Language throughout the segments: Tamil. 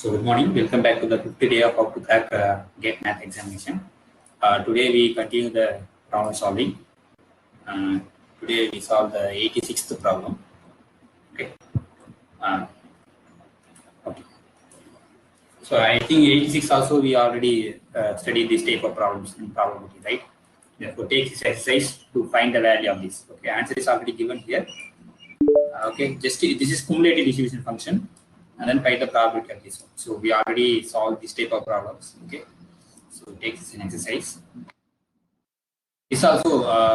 So good morning, welcome back to the 50th day of how to crack GATE math examination. Today we continue the problem solving. Today we solve the 86th problem. Okay. Okay. So I think 86 also we already studied this type of problems in probability, right? Therefore take this exercise to find the value of this. Okay, answer is already given here. Okay, just this is cumulative distribution function. And then find the probability of this one. So we already solved this type of problems. Okay, so take this in exercise. This also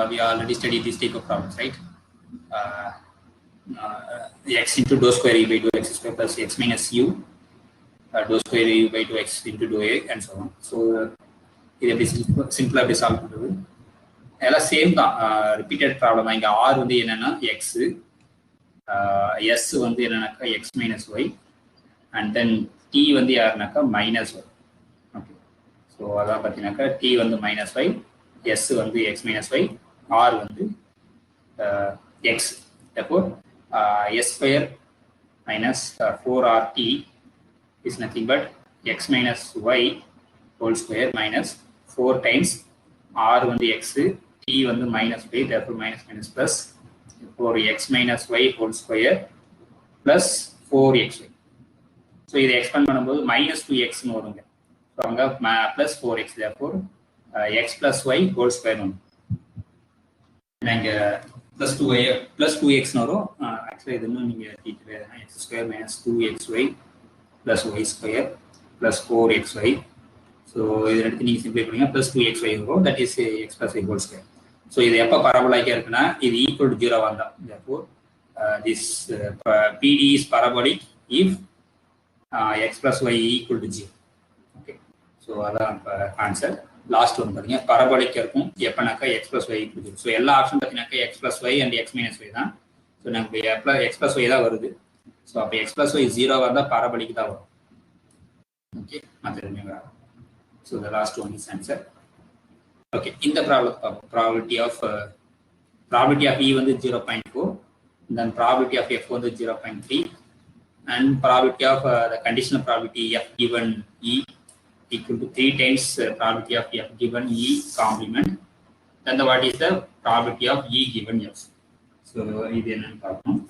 we already studied this type of problems, right? X into dou square e by dou x square plus x minus u, dou square u by dou x into dou a, and so on. So it is simpler to solve. Same repeated problem. R வந்து என்னன்னா x, s வந்து என்னன்னாக்கா x minus y. And then t வந்து யாருனாக்கா minus y. Okay. So அதான் பார்த்தீங்கன்னாக்கா t வந்து minus y, s வந்து x minus y, r வந்து x. Therefore s square minus 4rt is nothing but x minus y whole square minus 4 times r வந்து x, t வந்து minus y, therefore minus minus plus 4x minus y whole square plus 4xy. So இதை expand பண்ணும்போது minus 2x வருங்க. So அங்க plus 4x, therefore x plus y whole square வரும். இங்க plus 2y plus 2x வரும். Actually இது இன்னும் நீங்க தீர்த்துவேனா x square minus 2xy plus y square plus 4xy. So இது ரெண்டுத்தையும் நீங்க சிம்பிளை பண்ணுங்க, plus 2xy வரும். That is x plus y whole square. So இது எப்ப பரபோலிக்கா இருக்குன்னா இது equal to 0 வந்தா. Therefore this PD is parabolic if x plus y equal to 0. Okay, so அதான் ஆன்சர். லாஸ்ட் ஒன் பார்த்தீங்க பரபோலிக் இருக்கும் எப்பனாக்கா x plus y equal to 0. So எல்லா ஆப்ஷன் பார்த்தீங்கன்னாக்கா x plus y and x minus y தான். ஸோ நமக்கு x plus y தான் வருது. ஸோ அப்போ x plus y 0 வந்தால் பரபோலிக் தான் வரும். ஓகே, மற்ற எதுவுமே வராது. So the last one is answer. Okay, இந்த ப்ராப்ளம் பார்ப்போம். ப்ராபபிலிட்டி ஆஃப் E வந்து 0.4, தென் ப்ராபபிலிட்டி ஆஃப் F வந்து 0.3, and probability of the conditional probability F given E equal to 3 times probability of F given E complement. Then what is the probability of E given F? So இது என்னன்னு பார்ப்போம்.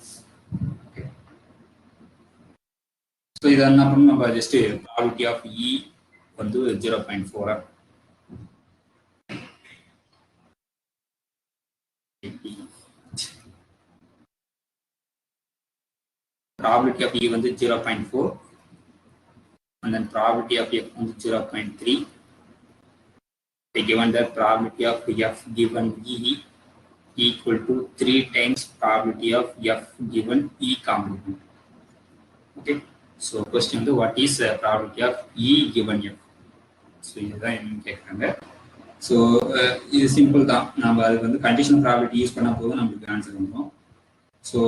Okay. So இது என்ன பண்ணணும், நம்ம just probability of E வந்து 0.4. Probability of E வந்து 0.4, and then probability of F வந்து 0.3. They given the probability of F given E equal to 3 times probability of F given E complement. Okay, so question வந்து what is the probability of E given F? So இதுதான் என்ன கேட்குறாங்க. ஸோ இது சிம்பிள் தான், நம்ம அதுக்கு வந்து கண்டிஷனல் ப்ராபபிலிட்டி யூஸ் பண்ண போது நம்மளுக்கு ஆன்சர் பண்ணுவோம். ஸோ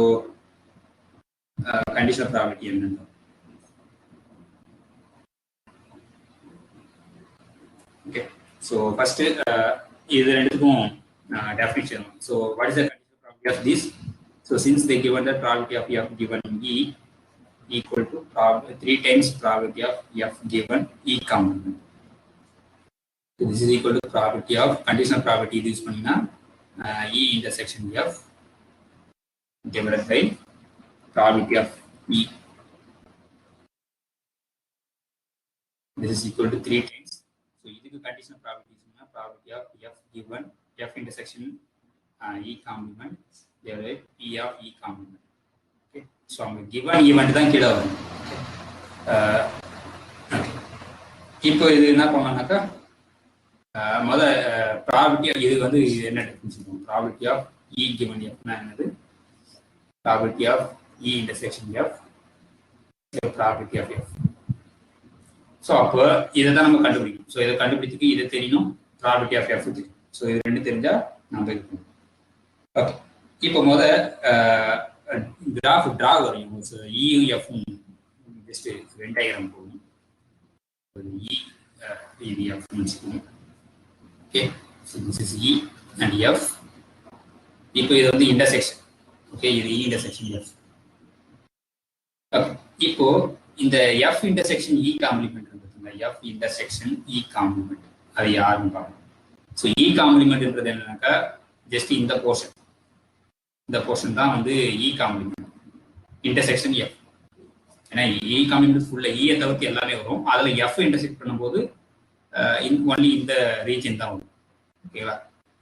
கண்டிஷனல் ப்ராபபிலிட்டி என்னன்னு ஓகே. ஸோ ஃபர்ஸ்ட் இது ரெண்டுத்துக்கும் definition. So what is the conditional probability of this? So since they given the probability of F given E equal to 3 times probability of F given E complement. So this is equal to probability of conditional probability use பண்ணீங்கன்னா E intersection F divided by probability of E. This is equal to 3 times. So இதுக்கு conditional probability சொன்னா probability of F given F intersection E complement divided by P of E complement. Okay, so அவங்க given event தான் கீழ வரும். இப்போ இது என்ன பண்ணலாம்னாக்கா முத ப்ராபபிலிட்டி இது வந்து என்ன definition, probability of E given F னா என்னது, probability of E intersection F probability of F. So அப்போ இதை தான் நம்ம கண்டுபிடிக்கணும். ஸோ இதை கண்டுபிடிச்சிக்கு இதை தெரியணும், ப்ராபபிலிட்டி ஆஃப் F தெரியும். ஸோ இது ரெண்டு தெரிஞ்சா நம்ம இருக்கணும். ஓகே, இப்போ முத கிராஃப் ட்ரா வரையும். ஸோ இயும் எஃப்பும் ஜஸ்ட் வெண்டாயிரம் போகும். இது எஃப்னு வச்சுக்கோங்க. Okay, so this is E and F. இப்போ இது வந்து இன்டர்செக்ஷன். ஓகே, இது E intersection F. இப்போ இந்த எஃப் இன்டர்செக்ஷன் இ காம்ப்ளிமெண்ட் இருக்குங்க, எஃப் இன்டர்செக்ஷன் இ காம்ப்ளிமெண்ட் அது யாருன்னு பார்க்கணும். ஸோ இ காம்ப்ளிமெண்ட்ன்றது என்னன்னாக்கா ஜஸ்ட் இந்த போர்ஷன் தான் வந்து இ காம்ப்ளிமெண்ட் இன்டர்செக்ஷன் எஃப். ஏன்னா இ காம்ப்ளிமெண்ட் ஃபுல்லாக ஈயை தவிர்த்து எல்லாமே வரும், அதில் எஃப் இன்டர்செக்ட் பண்ணும்போது ஒன்லி இந்த ரீஜன் தான் வரும். ஓகேவா?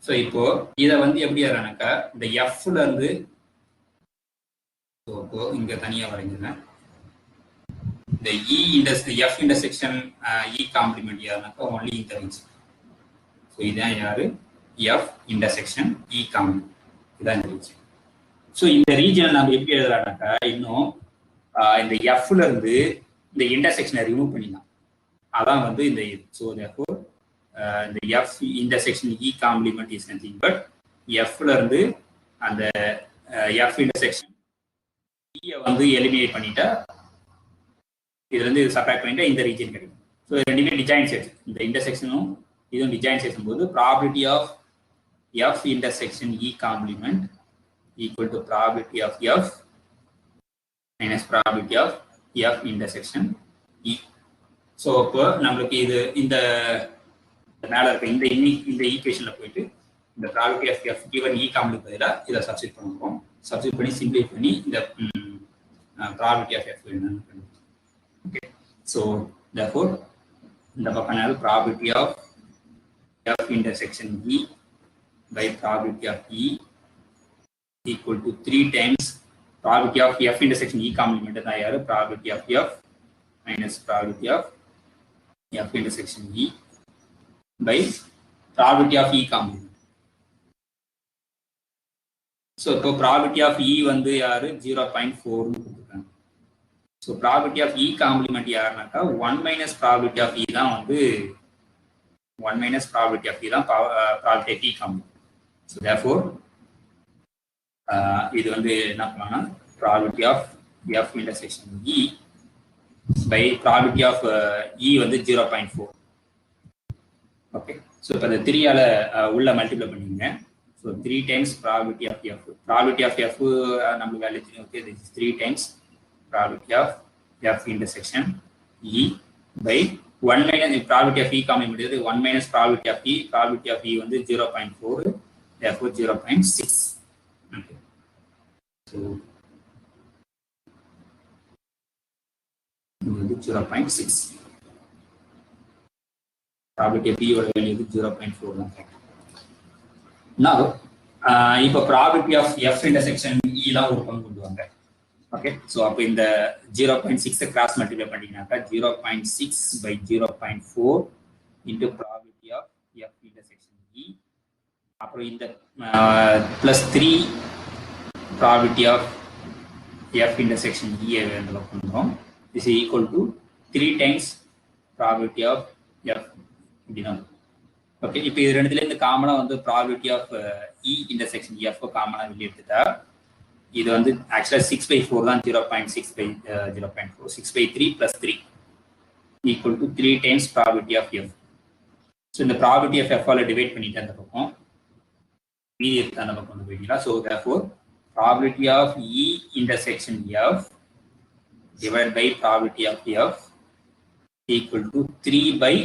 ஸோ இப்போ இதை வந்து எப்படி வரானாக்கா இந்த எஃப்ல இருந்து இங்க தனியாக வரைஞ்சிருந்தேன். இந்த F intersection E complement யாருனாக்கா only இந்த ரீஜன். ஸோ இதான் யாரு? எஃப் இன்டர்செக்ஷன் இ காம்ப்ளிமெண்ட், இதான் இந்த ரீஜன். ஸோ இந்த ரீஜனை நம்ம எப்படி எழுதலாம்னாக்கா இன்னும் இந்த எஃப்ல இருந்து இந்த இன்டர்செக்ஷனை ரிமூவ் பண்ணிடலாம். அதான் வந்து இந்த இது. ஸோ therefore இந்த F intersection E complement is nothing but எஃப்ல இருந்து அந்த எஃப் இன்டர்செக்ஷன் இயை வந்து எலிமினேட் பண்ணிட்டா இதுல இருந்து சப்ராக்ட் பண்ணிட்டா இந்த ரீஜன் கிடைக்கும். ஸோ ரெண்டுமே டிஜாயின் செட், இந்த இன்டர்செக்ஷனும் இதுவும் டிஜாயின் செக்ஷன் போது probability of F intersection E complement equal to probability of F minus probability of F intersection E. So இப்போ நம்மளுக்கு இது இந்த மேலே இருக்க இந்த ஈக்குவேஷன்ல போயிட்டு இந்த probability of F given E complement பதிலாக இதை சப்ஸ்டிட் பண்ணுவோம். சப்ஸ்டிட் பண்ணி சிம்பிளை பண்ணி இந்த ப்ராபபிலிட்டி ஆஃப் எஃப் என்னன்னு பண்ணுவோம். ஓகே, ஸோ therefore இந்த பக்கம் probability of F intersection E by probability of E equal to 3 times probability of F intersection E complement தான் யாரு? probability of F minus probability of F intersection E by probability of E complement. So இப்போ probability of E வந்து யாரு? 0.4 கொடுத்துருக்காங்க. So probability of E complement யாருனாக்கா 1 minus probability of E தான் வந்து 1 minus probability of E தான் probability of E complement. So therefore இது வந்து என்ன பண்ணலாம்னா probability of F intersection E by probability of E வந்து 0.4. ஓகே, ஸோ இப்போ இந்த 3ஆல உள்ள மல்டிப்ளை பண்ணிங்க. So 3 times probability of F. probability of F நம்மளுக்கு வேல்யூ தெரியும். Okay, this is 3 times probability of F intersection E by 1 minus probability of E complement is 1 minus probability of E. probability of E வந்து 0.4, therefore 0.6. Okay, so இது 0.6. probability of E ஓட வேல்யூ வந்து 0.4 தான். now இப்போ probability of F intersection E லாம் ஒரு பங்கு கொண்டு வாங்க. ஓகே, ஸோ அப்போ இந்த 0.6 cross multiply பண்ணிங்கனாக்கா 0.6 by 0.4 into probability of F intersection E. அப்புறம் இந்த plus 3 probability of F intersection E வந்து பண்ணுறோம். this is equal to 3 times probability of F அப்படின்னா. ஓகே, இப்போ இது ரெண்டுத்துலேருந்து காமனாக வந்து probability of E intersection F காமனாக வெளியே எடுத்துட்டா இது வந்து ஆக்சுவலாக 6/4 தான். 0.6 by 0.4 6/3 plus 3 equal to 3 times probability of F. So இந்த probability of F all divide பண்ணிட்டு அந்த பக்கம் மீதி எடுத்து அந்த பக்கம் கொண்டு போயிட்டீங்களா. So therefore probability of E intersection F divided by probability of F equal to 3 by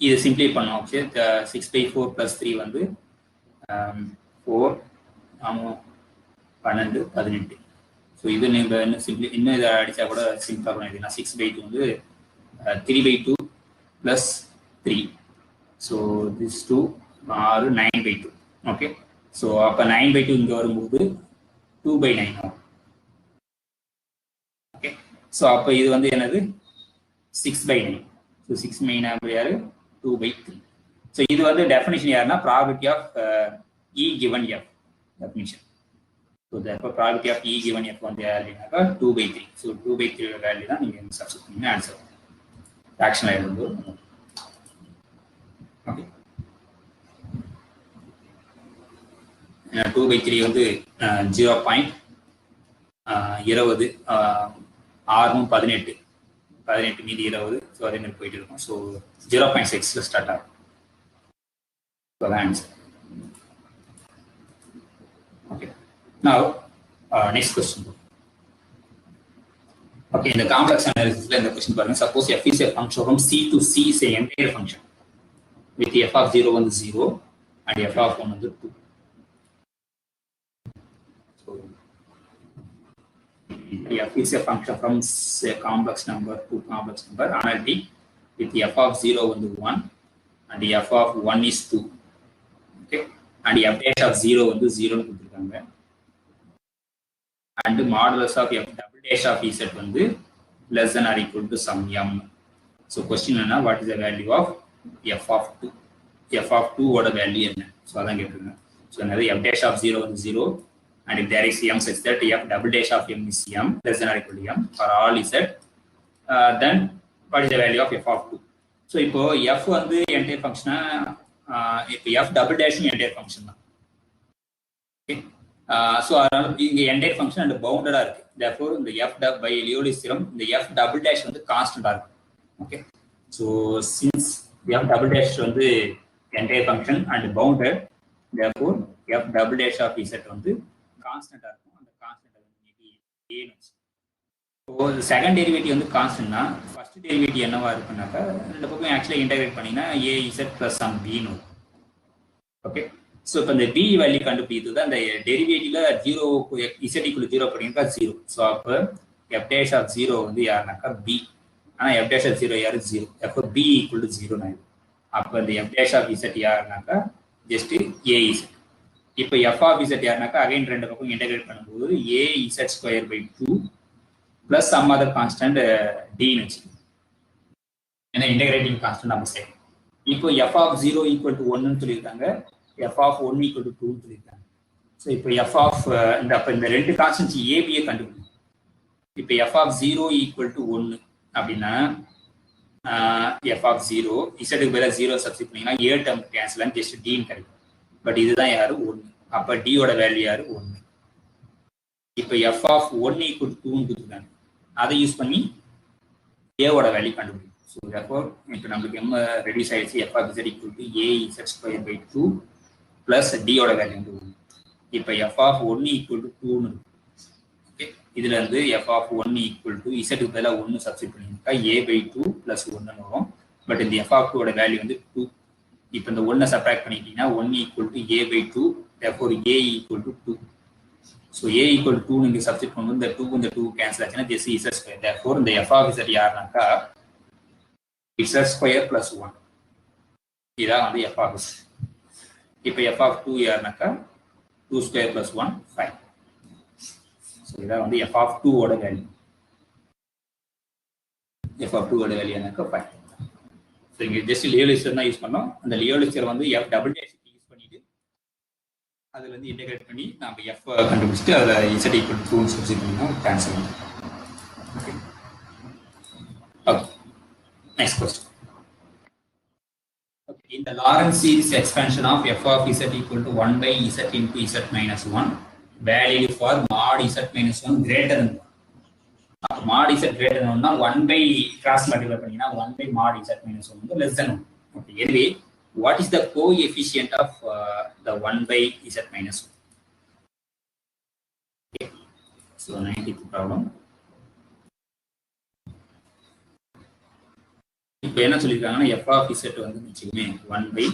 இது சிம்பிளை பண்ணோம். ஓகே, 6/4 plus 3 வந்து 4 12 18. ஸோ இது நீங்கள் இன்னும் சிம்பிளி இன்னும் இதை அடித்தா கூட சிம்பிளாக பண்ண எழுதினா 6/2 வந்து 3/2 plus 3. So this 2 6 9/2. Okay, so அப்போ 9/2 இங்கே வரும்போது 2/9 ஆகும். ஓகே, ஸோ அப்போ இது வந்து என்னது 6/9. ஸோ 6/9 யாரு? 2/3. ஸோ இது வந்து டெஃபினிஷன் யாருன்னா probability of E given F definition. So therefore probability of E given F வந்து யாருனாக்கா 2/3. ஸோ 2/3 வேல்யூ தான் நீங்கள் சப்ஸ்டிட் பண்ணி ஆன்சர் ஃப்ராக்ஷனல் எழுதும்போது. ஓகே, 2/3 வந்து 0.20 6 18 மீதி 20. ஸோ அதே மாதிரி போயிட்டு இருக்கும். ஸோ 0.6 ஸ்டார்ட் ஆகும். ஸோ அதான் answer. Okay, now next question. Okay, in the complex analysis, the question is suppose f is a function from C to C is an entire function with f of 0 on the 0 and f of 1 on the 2. So, f is a function from a complex number to complex number analytic with f of 0 on the 1 and f of 1 is 2. Okay, and f dash of 0 on the 0 and the modulus of f double dash of z on the less than or equal to some m. So question is what is the value of f of 2? F of 2 what a value is. So so another f dash of 0 on 0 and if there is m such that f double dash of m is m less than or equal to m for all z, then what is the value of f of 2? So if f on the entire function, if f double dash is entire function. Okay. So the entire function and bounded are. Therefore, the f by Liouville's theorem, the f double dash on the constant are. Okay. So since f double dash on the entire function and bounded, therefore f double dash of z on the constant are. And the constant maybe a. So the second derivative on the constant na first derivative என்னவா இருக்குனாக்கா ரெண்டு பக்கம் actually integrate பண்ணினா a z plus some b no. Okay. So இப்போ இந்த b வேல்யூ கண்டுபிடித்தது அந்த டெரிவேட்டிவ்ல 0 z equal to 0 பண்ணிருக்கா 0. So அப்ப f dash of 0 வந்து யாருனாக்கா b. ஆனா f dash of 0 யாரு 0. அப்ப b equal to 0 னா அப்ப இந்த f dash of z யாருனாக்கா just a z. இப்போ f of z யாருனாக்கா அகைன் ரெண்டு பக்கம் இன்டகிரேட் பண்ணும்போது a z square by 2 plus some other constant d னு வெச்சுக்கோங்க. ஏன்னா இன்டகிரேட்டிங் கான்ஸ்டன்ட் நம்ம சேம். இப்போ f of 0 equal to 1 னு சொல்லிருக்காங்க. f of 1 equal to 2 னு சொல்லிருக்காங்க. சோ இப்போ f of இந்த ரெண்டு கான்ஸ்டன்ட்ஸ் a b ஐ கண்டுபிடிக்கணும். இப்போ f of 0 equal to 1 அப்படினா f of 0 z க்கு பதிலா 0 சப்ஸ்டிட்யூட் பண்ணீங்கன்னா a டேர்ம் கேன்சல் ஆகி ஜஸ்ட் d னு கிடைக்கும். பட் இதுதான் யாரு 1. அப்ப d ஓட வேல்யூ யாரு 1. இப்போ f of 1 equal to 2 னு கொடுத்திருக்காங்க. அதை யூஸ் பண்ணி a ஓட வேல்யூ கண்டுபிடிக்கணும். So therefore இப்போ நமக்கு m ரெடியூஸ் ஆயிடுச்சு. f of z equal to a z square by 2 plus d ஓட வேல்யூ வந்து 1. இப்போ f of 1 equal to 2 னு. ஓகே, இதுல இருந்து f of 1 equal to z க்கு பதிலா 1 சப்ஸ்டிட்யூட் பண்ணிட்டா a by 2 plus 1 னு வரும். பட் இந்த f of 2 ஓட வேல்யூ வந்து 2. இப்போ இந்த 1 சப்ட்ராக்ட் பண்ணிட்டீங்கன்னா 1 equal to a by 2, therefore a equal to 2. So a equal to 2 நீங்க சப்ஸ்டிட்யூட் பண்ணும்போது இந்த 2 இந்த 2 கேன்சல் ஆச்சுனா just z square. Therefore இந்த f of z யாருனாக்கா z square plus 1. இதான் வந்து f of z. இப்போ f of 2 யாருனாக்கா 2 square plus 1 5. So இதான் வந்து f of 2 ஓட வேல்யூ. f of 2 ஓட வேல்யூ என்னக்கா 5. So இங்க just Liouville's theorem தான் யூஸ் பண்ணோம். அந்த Liouville's theorem வந்து f double dash யூஸ் பண்ணிட்டு அதுல இருந்து இன்டகிரேட் பண்ணி நாம f கண்டுபிடிச்சிட்டு அதுல z equal to 2 னு சப்ஸ்டிட்யூட் பண்ணினா கேன்சல் ஆகும். Okay. Okay. Next question. Okay, in the Lorentz series expansion of f of z equal to 1 by z into z minus 1, value for mod z minus 1 greater than 1. Mod z greater than 1 1 by cross multiply பண்ணீங்கன்னா 1 by mod z minus 1 வந்து less than 1. Okay, anyway, what is the coefficient of the 1 by z minus 1? Okay, so 90th problem. இப்போ என்ன சொல்லிருக்காங்கன்னா f of z வந்து வெச்சுமே 1 by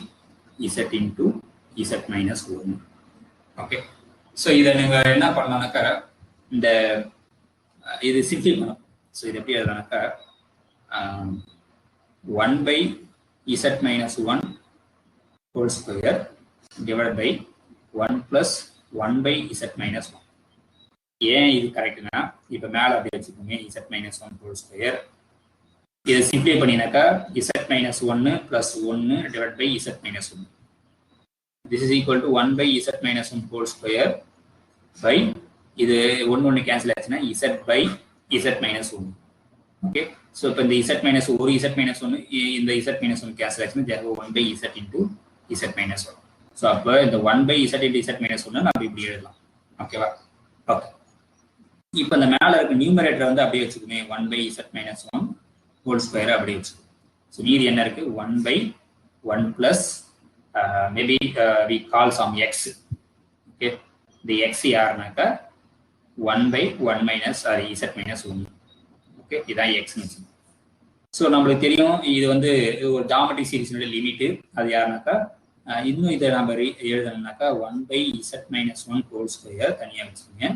z into z minus 1. Okay, so இத நீங்க என்ன பண்ணலாம்னாக்கா இந்த இது சிம்பிள் பண்ணலாம். சோ இது எப்படி எழுதலாம்னாக்கா 1 by z minus 1 whole square divided by 1 plus 1 by z minus 1. ஏன் இது கரெக்ட்னா இப்போ மேல அப்படியே வெச்சுக்கோங்க z minus 1 whole square. இதை சிம்பிளை பண்ணினாக்கா z minus 1 plus 1 divided by z minus 1. This is equal to 1 by z minus 1 whole square by இது 1 கேன்சல் ஆச்சுன்னா z by z minus 1. Okay, so இப்போ இந்த z minus ஒரு z minus 1 இந்த z minus 1 கேன்சல் ஆச்சுன்னா therefore 1 by z into z minus 1. So அப்போ இந்த 1 by z into z minus 1 நம்ம இப்படி எழுதலாம். ஓகேவா? ஓகே, இப்போ இந்த மேல இருக்க நியூமரேட்டர் வந்து அப்படியே வச்சுக்கோங்க 1 by z minus 1 whole square அப்படியே வச்சு. ஸோ மீதி என்ன இருக்கு 1 by 1 plus maybe we call some x. Okay, இந்த x யாருனாக்கா 1 by 1 minus z minus 1. Okay, இதான் எக்ஸ்னு வச்சுக்கோங்க. ஸோ நம்மளுக்கு தெரியும் இது வந்து ஒரு ஜாமெட்ரிக் சீரிஸினுடைய லிமிட்டு. அது யாருனாக்கா இன்னும் இதை நம்ம எழுதணும்னாக்கா 1/z-1 ஹோல் ஸ்கொயர் தனியாக வச்சுக்கோங்க.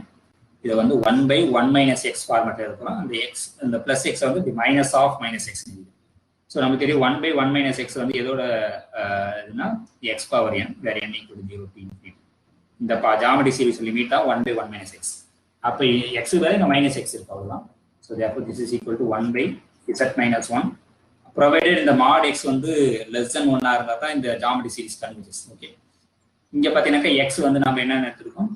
இதை வந்து 1/1 - x ஃபார்மேட் எடுக்கலாம். அந்த எக்ஸ் அந்த பிளஸ் எக்ஸ் வந்து minus of minus X. So நமக்கு தெரியும் 1/1 - x வந்து எதோட இதுனா எக்ஸ் பவர் n, வேற n = 0 to infinity. இந்த ஜாமெட்ரிக் சீரிஸ் லிமிட் தான் 1/1 - x. அப்போ எக்ஸ் வேற இங்கே மைனஸ் எக்ஸ் இருக்கு, அவ்வளோதான். So therefore this is equal to 1/z-1 provided இந்த mod x வந்து less than 1 இருந்தால் தான் இந்த ஜாமெட்ரிக் சீரிஸ் கன்வர்ஜஸ். ஓகே, இங்கே பார்த்தீங்கன்னாக்கா எக்ஸ் வந்து நம்ம என்ன எடுத்துருக்கோம்,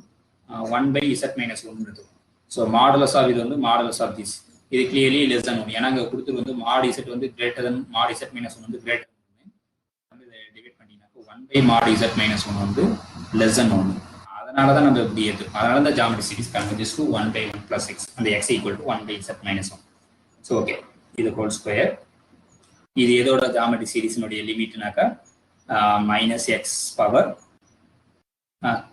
1/z-1 எடுத்துருக்கோம். ஸோ மாடுலஸ் ஆஃப் இது வந்து மாடுலஸ் ஆஃப் திஸ், இது கிளியர்லி லெஸ் than 1. ஏன்னா அங்கே கொடுத்துரு வந்து mod z வந்து கிரேட்டர் than mod z-1 வந்து கிரேட்டர் வந்து இதை டிவைட் பண்ணினாக்கா 1/mod z-1 வந்து less than 1. அதனால தான் நம்ம இப்படி எடுத்துருக்கோம். அதனால தான் geometric series converges to 1/1 + x, அந்த x = 1/z-1. ஸோ ஓகே, இது ஹோல் ஸ்கொயர். இது எதோட ஜாமெட்ரிக் சீரிஸினுடைய லிமிட்னாக்கா மைனஸ் எக்ஸ் பவர்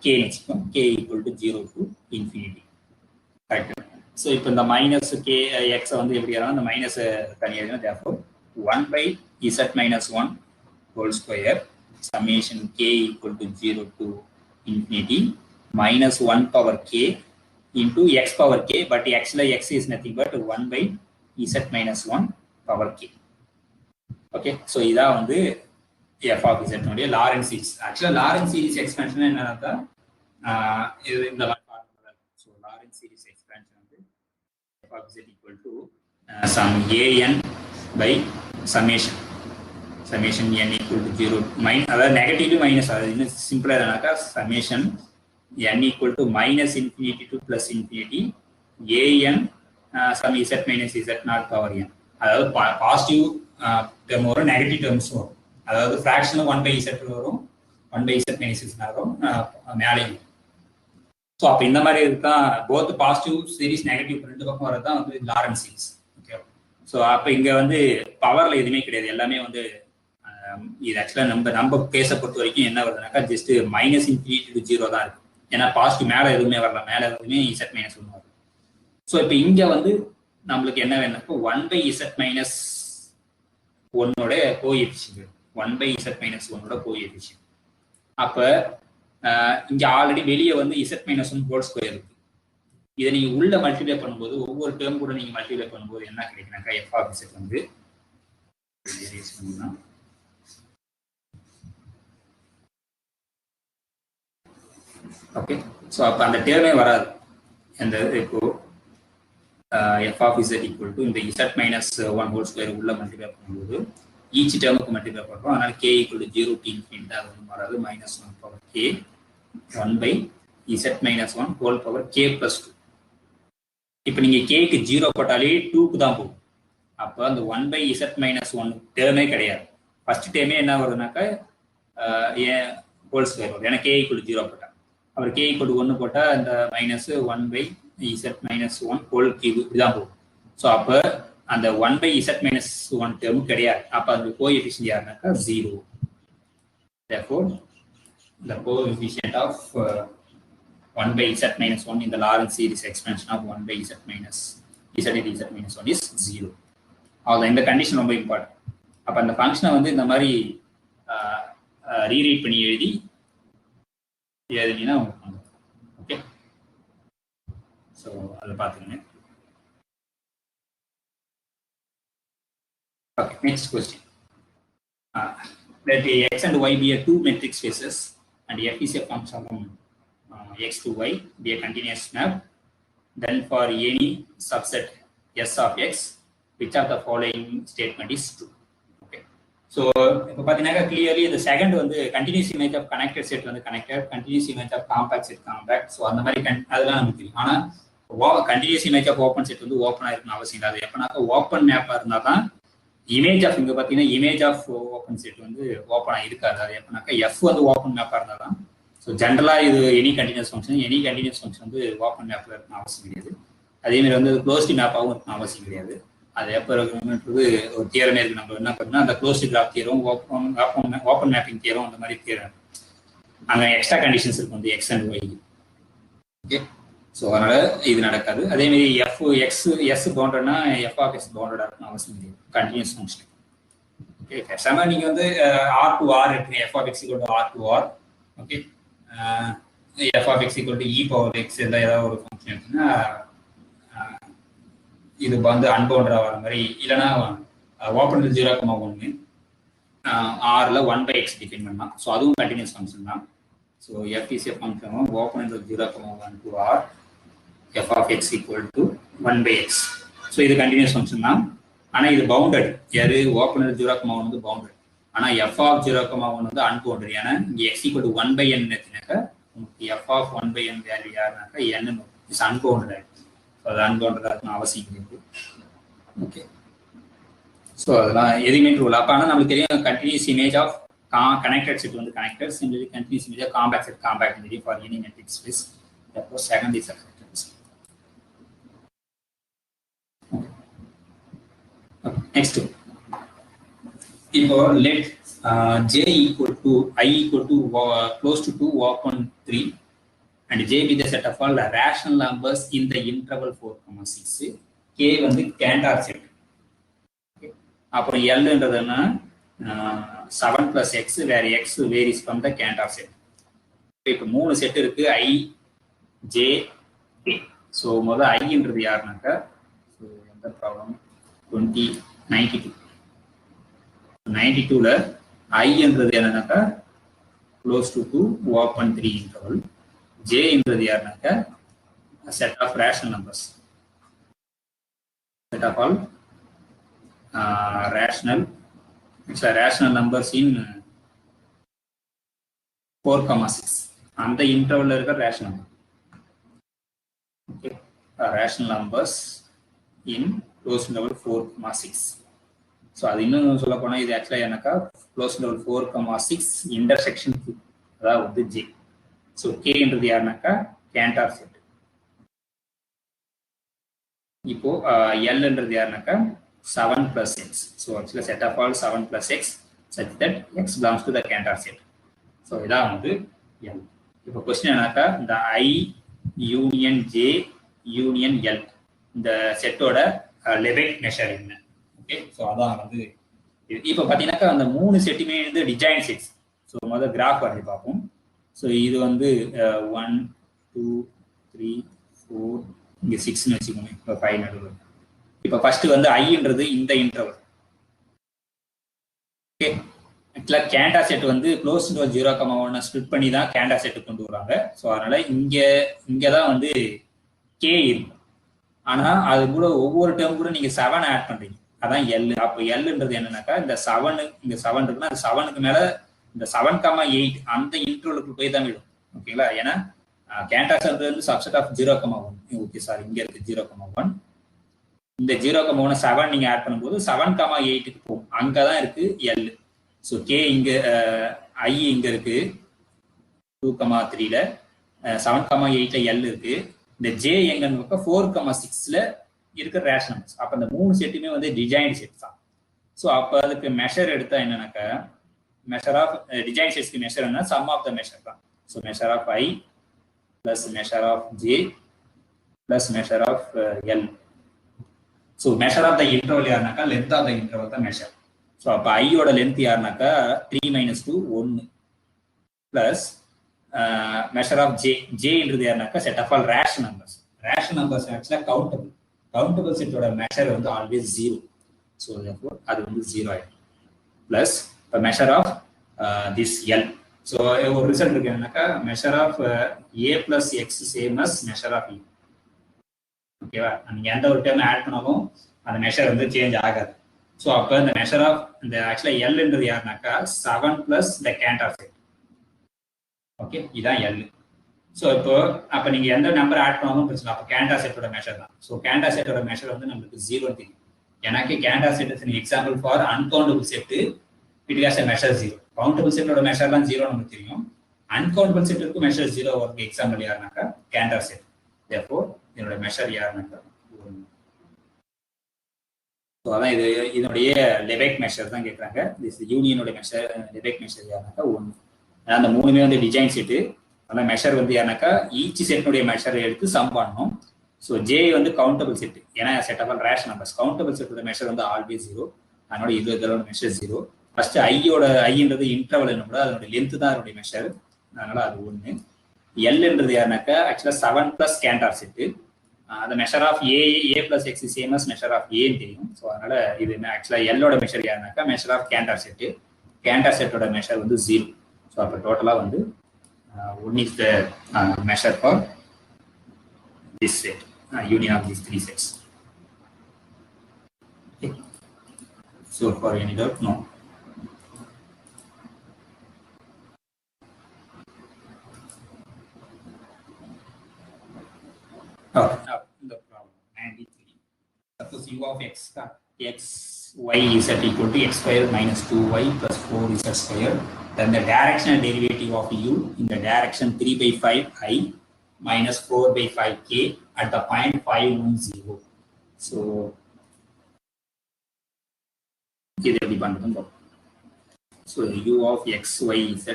கே வச்சுக்கோம், k = 0 to infinity. Correct. So இப்போ இந்த மைனஸ் கே எக்ஸை வந்து எப்படி ஆகும், இந்த மைனஸ் தனியாக therefore 1/z-1 whole square summation k = 0 to infinity minus 1 power k into x power k, but actually x is nothing but 1/z-1 power k. Okay, so இதான் வந்து f of z உடைய லாரன்ஸ் சீரிஸ். ஆக்சுவலாக லாரன்ஸ் சீரிஸ் எக்ஸ்பென்ஷன் என்னன்னா இது இந்த மாதிரி ஃபார்முலா. ஸோ லாரன்ஸ் சீரிஸ் எக்ஸ்பென்ஷன் வந்து f of z equal to some an by summation n equal to 0 அதாவது நெகட்டிவ்லி மைனஸ், அது இன்னும் சிம்பிளாக என்னன்னாக்கா summation n equal to -infinity to +infinity an some z minus z0 power n. அதாவது பாசிட்டிவ் டேர்ம் வரும், நெகட்டிவ் டேர்ம்ஸ் வரும். அதாவது ஃப்ராக்ஷன் 1/z வரும், 1/z - வரும் மேலேயும். ஸோ அப்போ இந்த மாதிரி இருக்கான் போத் பாசிட்டிவ் சீரிஸ் நெகட்டிவ் ரெண்டு பக்கம் வரது தான் வந்து லாரன்ஸ் சீரிஸ். ஓகே, ஸோ அப்போ இங்கே வந்து பவரில் எதுவுமே கிடையாது, எல்லாமே வந்து இது ஆக்சுவலாக நம்ம கேஸை பொறுத்த வரைக்கும் என்ன வருதுனாக்கா ஜஸ்ட் -infinity to 0 தான் இருக்கு. ஏன்னா பாசிட்டிவ் மேலே எதுவுமே வரல, மேலே எதுவுமே z-1 வரும். ஸோ இப்போ இங்கே வந்து நம்மளுக்கு என்ன வேணும்னாக்கா 1/z-1 கோஎஃபிஷியன்ட், 1/z-1 கோஎஃபிஷியன்ட். அப்போ இங்கே ஆல்ரெடி வெளியே வந்து z-1 ஹோல் ஸ்கொயர் இருக்கு. இதை நீங்கள் உள்ள மல்டிப்ளை பண்ணும்போது ஒவ்வொரு டேர்ம் கூட நீங்கள் மல்டிப்ளை பண்ணும்போது என்ன கிடைக்குனாக்கா f of z வந்து ஓகே. ஸோ அப்போ அந்த டேர்மே வராது. அந்த இப்போ f of z equal to இந்த z-1 ஹோல் ஸ்கொயர் உள்ள மல்டிப்ளை பண்ணும்போது ஈச் டேர்முக்கு மல்டிப்ளை பண்ணுறோம். அதனால k = 0 to infinity, அது ஒன்றும் வராது. -1 power k 1/z-1 whole power k + 2. இப்போ நீங்கள் கேக்கு 0 போட்டாலே 2க்கு தான் போகும். அப்போ அந்த 1/z-1 டேர்மே கிடையாது. ஃபர்ஸ்ட் டேர்மே என்ன வருதுனாக்கா ஹோல் ஸ்கொயர் வரும், ஏன்னா k = 0 போட்டால். அப்புறம் k = 1 போட்டால் இந்த -1/z-1 ஹோல் கியூப் இப்படிதான் போகும். ஸோ அப்போ அந்த 1/z-1 டேர்ம் கிடையாது. அப்போ அந்த coefficient யாருனாக்கா 0. Therefore the coefficient of 1/z-1 in the Lorentz series expansion of 1/z-1 is 0. அவ்வளோ இந்த கண்டிஷன் ரொம்ப இம்பார்ட்டன்ட். அப்போ அந்த ஃபங்க்ஷனை வந்து இந்த மாதிரி ரீரைட் பண்ணி எழுதினீங்கன்னா ஓகே. ஸோ அதை பார்த்துங்க. Okay, next question. Let x and y be a two matrix spaces and f is a function from x to y be a continuous map. Then for any subset s of x, which of the following statement is true? Okay. So இப்போ பார்த்தீங்கன்னா clearly the second வந்து continuous image of connected set வந்து connected, continuous image of compact set compact. So அந்த மாதிரி அதெல்லாம் நமக்கு தெரியும். ஆனால் continuous image of open set வந்து ஓப்பனாக இருக்கணும் அவசியம் இல்லை. அது எப்போனாக்கா ஓப்பன் மேப்பாக இருந்தால் தான் இமேஜ் ஆஃப் இங்கே பார்த்தீங்கன்னா இமேஜ் ஆஃப் ஓப்பன் செட் வந்து ஓப்பனாக இருக்காது. அது எப்போனாக்கா எஃப் வந்து ஓப்பன் மேப்பாக இருந்தால் தான். ஸோ ஜென்ரலாக இது எனி கண்டினியூஸ் ஃபங்க்ஷன் வந்து ஓப்பன் மேப்பில் இருக்கணும் அவசியம் கிடையாது. அதேமாதிரி வந்து க்ளோஸ்டு மேப்பாகவும் இருக்கணும் அவசியம் கிடையாது. அது எப்போ இருக்கணுன்றது ஒரு தியரமே இருக்குது. நம்ம என்ன பண்ணோம்னா அந்த closed graph theorem, open mapping theorem, அந்த மாதிரி தியரம் அங்கே எக்ஸ்ட்ரா கண்டிஷன்ஸ் இருக்கும் வந்து X and Y. Okay. So அதனால இது நடக்காது. அதே மாதிரி எஸ் பவுண்டட்னா எஃப் ஆஃப் எக்ஸ் பவுண்டடா இருக்கணும் அவசியம் கிடையாது. Continuous function. ஓகே, பேசாம நீங்க வந்து ஆர் டு ஆர் எடுத்துங்க. F of X equal to R to R. Okay, F of X equal to E power X ஏதாவது ஒரு ஃபங்க்ஷன் எடுத்துன்னா இது வந்து அன்பவுண்டடா வர மாதிரி, இல்லைன்னா ஓப்பன் 0,1 ஆர்ல 1/x டிஃபைன் பண்ணலாம். ஸோ அதுவும் கண்டினியூஸ் ஃபங்க்ஷன் தான். So F is a function open 0,1 to R F of X equal to 1/x. So இது கண்டினியூஸ் ஃபங்க்ஷன் தான். ஆனால் இது பவுண்டட். யாரு ஓப்பன் 0,1 வந்து பவுண்டட். ஆனால் எஃப் ஆஃப் 0,1 வந்து அன்பவுண்டட். ஏன்னா இங்கே எக்ஸ் ஈக்குவல் டு 1/n எடுத்தினாக்கா உங்களுக்கு எஃப் ஆஃப் 1/n வேல்யூ யாருனாக்கா n இஸ் அன்பவுண்டட் ஆகிடுச்சு. ஸோ அது அன்பவுண்டடாக இருக்கணும் அவசியம் கிடையாது. ஓகே, ஸோ அதெல்லாம் எதுவுமே ட்ரூ இல்லை. அப்போ ஆனால் நம்மளுக்கு தெரியும் continuous image of connected set வந்து connected, similarly continuous image of compact set compact image for any metric space. therefore second is acceptance. Okay. Next, இப்போ let j equal to I equal to close to 2 open 3 and j be the set of all rational numbers in the interval 4,6. k வந்து Cantor set. அப்புறம் L என்றதுன்னா 7 plus x where x varies from the Cantor set. இப்போ 3 செட் இருக்கு I J K. ஸோ முதல்ல ஐன்றது யாருனாக்கா, ஸோ எந்த ப்ராப்ளம் 92ல ஐன்றது என்னன்னாக்கா க்ளோஸ் டு 2 ஓப்பன் 3 இன்டர்வல். ஜேன்றது யாருனாக்கா set of rational numbers, set of all rational numbers in 4,6 அந்த இன்டர்வல்ல இருக்கிற rational number. Okay. Rational numbers in closed interval 4,6. So அது இன்னும் சொல்ல போனால் இது ஆக்சுவலாக எனக்கா closed interval 4,6 இன்டர்செக்ஷன் 2, அதாவது வந்து ஜே. ஸோ கேன்றது யாருனாக்கா கேண்டார் செட். இப்போ எல்ன்றது யாருனாக்கா 7 plus x. ஸோ ஆக்சுவலாக set of all 7 plus x such that x belongs to the Cantor set. So இதான் வந்து எல். இப்போ கொஸ்டின் என்னன்னாக்கா இந்த ஐ யூனியன் ஜே யூனியன் எல் இந்த செட்டோட லெபெக் மெஷர் என்ன? ஓகே, ஸோ அதான் வந்து இப்போ பார்த்தீங்கன்னாக்கா அந்த 3 செட்டுமே வந்து டிஜாயின் செட்ஸ். ஸோ முதல்ல கிராஃப் வரைஞ்சி பார்ப்போம். ஸோ இது வந்து 1 2 3 4 இங்கே 6ன்னு வச்சுக்கோங்க. இப்போ 5 நடுவில். இப்போ ஃபர்ஸ்ட் வந்து ஐன்றது இந்த இன்டர்வல். ஓகே, ஆக்சுவலாக கேண்டா செட் வந்து க்ளோஸ் டு 0,1 ஸ்பிளிட் பண்ணி தான் கேண்டா செட்டு கொண்டு வராங்க. ஸோ அதனால இங்கே தான் வந்து கே இருக்கும். ஆனால் அது கூட ஒவ்வொரு டேர்ம் கூட நீங்கள் 7 ஆட் பண்ணுறீங்க, அதான் எல். அப்போ எல்ன்றது என்னன்னாக்கா இந்த 7 இங்கே 7 இருக்குன்னா அது 7க்கு மேலே இந்த 7,8 அந்த இன்டர்வலுக்கு போய் தான் விடும். ஓகேங்களா? ஏன்னா கேண்டா செட் வந்து சப்செட் ஆஃப் 0,1. ஓகே சார், இங்கே இருக்கு 0,1. இந்த 0,1 7 நீங்கள் ஆட் பண்ணும்போது 7,8க்கு போகும். அங்கே தான் இருக்கு எல். ஸோ கே இங்கே ஐ இங்கே இருக்கு 2,3ல 7,8ல எல் இருக்கு. இந்த ஜே எங்கன்னு 4,6ல இருக்கிற ரேஷனல் நம்பர்ஸ். அப்போ இந்த 3 செட்டுமே வந்து டிஜாயின் செட் தான். ஸோ அப்போ அதுக்கு மெஷர் எடுத்தா என்னன்னாக்கா மெஷர் ஆஃப் டிஜாயின் செட்ஸ்க்கு மெஷர் என்ன சம் ஆஃப் த மெஷர் தான். So measure of I plus measure of J plus measure of L. So measure of the interval யாருனாக்கா லென்த் ஆஃப் த இன்டர்வல் தான் மெஷர். ஸோ அப்போ ஐயோட லென்த் யாருனாக்கா 3 - 2 1 பிளஸ் மெஷர் ஆஃப் ஜே. ஜேன்றது யாருனாக்கா set of all rational numbers. Rational numbers ஆக்சுவலாக கவுண்டபிள் செட்டோட மெஷர் வந்து ஆல்வேஸ் 0. ஸோ அது வந்து 0 ஆயிடும். பிளஸ் இப்போ measure of this L. So ஒரு ரிசல்ட் இருக்கு என்னன்னாக்கா measure of A plus X same as measure of E. ஓகேவா? நீங்கள் எந்த ஒரு டேர்ம் ஆட் பண்ணாலும் அந்த மெஷர் வந்து சேஞ்ச் ஆகாது. ஸோ அப்போ இந்த மெஷர் ஆஃப் இந்த ஆக்சுவலாக எல்ன்றது யாருனாக்கா 7 பிளஸ் இந்த கேண்டார் செட். ஓகே, இதான் எல். ஸோ இப்போ அப்போ நீங்கள் எந்த நம்பர் ஆட் பண்ணாலும் பிரச்சனை. அப்போ கேண்டார் செட்டோட மெஷர் தான். ஸோ கேண்டார் செட்டோட மெஷர் வந்து நம்மளுக்கு 0 தெரியும். எனக்கு Cantor set is example for uncountable set. It has a measure 0. Countable செட்டோட மெஷர்லாம் 0 நமக்கு தெரியும். அன்கவுண்டபிள் செட்டுக்கு மெஷர் 0 ஒரு எக்ஸாம்பிள் யாருனாக்கா கேண்டார் செட். therefore இதோட மெஷர் யாருனாக்கா 1. ஸோ அதான் இதனுடைய லெபெக் மெஷர் தான் கேட்குறாங்க. திஸ் யூனியனோட மெஷர் லெபெக் மெஷர் யாருனாக்கா 1. அந்த 3மே வந்து டிஜாயின் செட்டு. அதனால மெஷர் வந்து ஏன்னாக்கா ஈச் செட்டுடைய மெஷர் எடுத்து சம் பண்ணணும். ஸோ ஜே வந்து கவுண்டபிள் செட், ஏன்னா set of all rational numbers. Countable செட்டோட மெஷர் வந்து ஆல்வேஸ் 0. அதனால இதோட மெஷர் 0. ஃபர்ஸ்ட் ஐன்றது இன்டர்வல் என்ன கூட அதோட லென்த் தான் அதோட மெஷர், அதனால அது 1. எல்ன்றது யாருனாக்கா ஆக்சுவலா 7 பிளஸ் கேண்டார் செட்டு. அந்த measure of A plus X same as measure of ஏன்னு தெரியும். ஸோ அதனால இது ஆக்சுவலா எல்லோட மெஷர் யாருனாக்கா measure of Cantor set. Cantor செட்டோட மெஷர் வந்து 0. ஸோ அப்போ டோட்டலா வந்து 1 is the measure for this set, union of these 3 sets. Okay. So for any doubt, no. The problem 93. Suppose u of x y z equal to x square minus 2y plus 4z square. Then the directional derivative of u in the direction 3/5i minus 4/5k at the point 510. So so u of x y z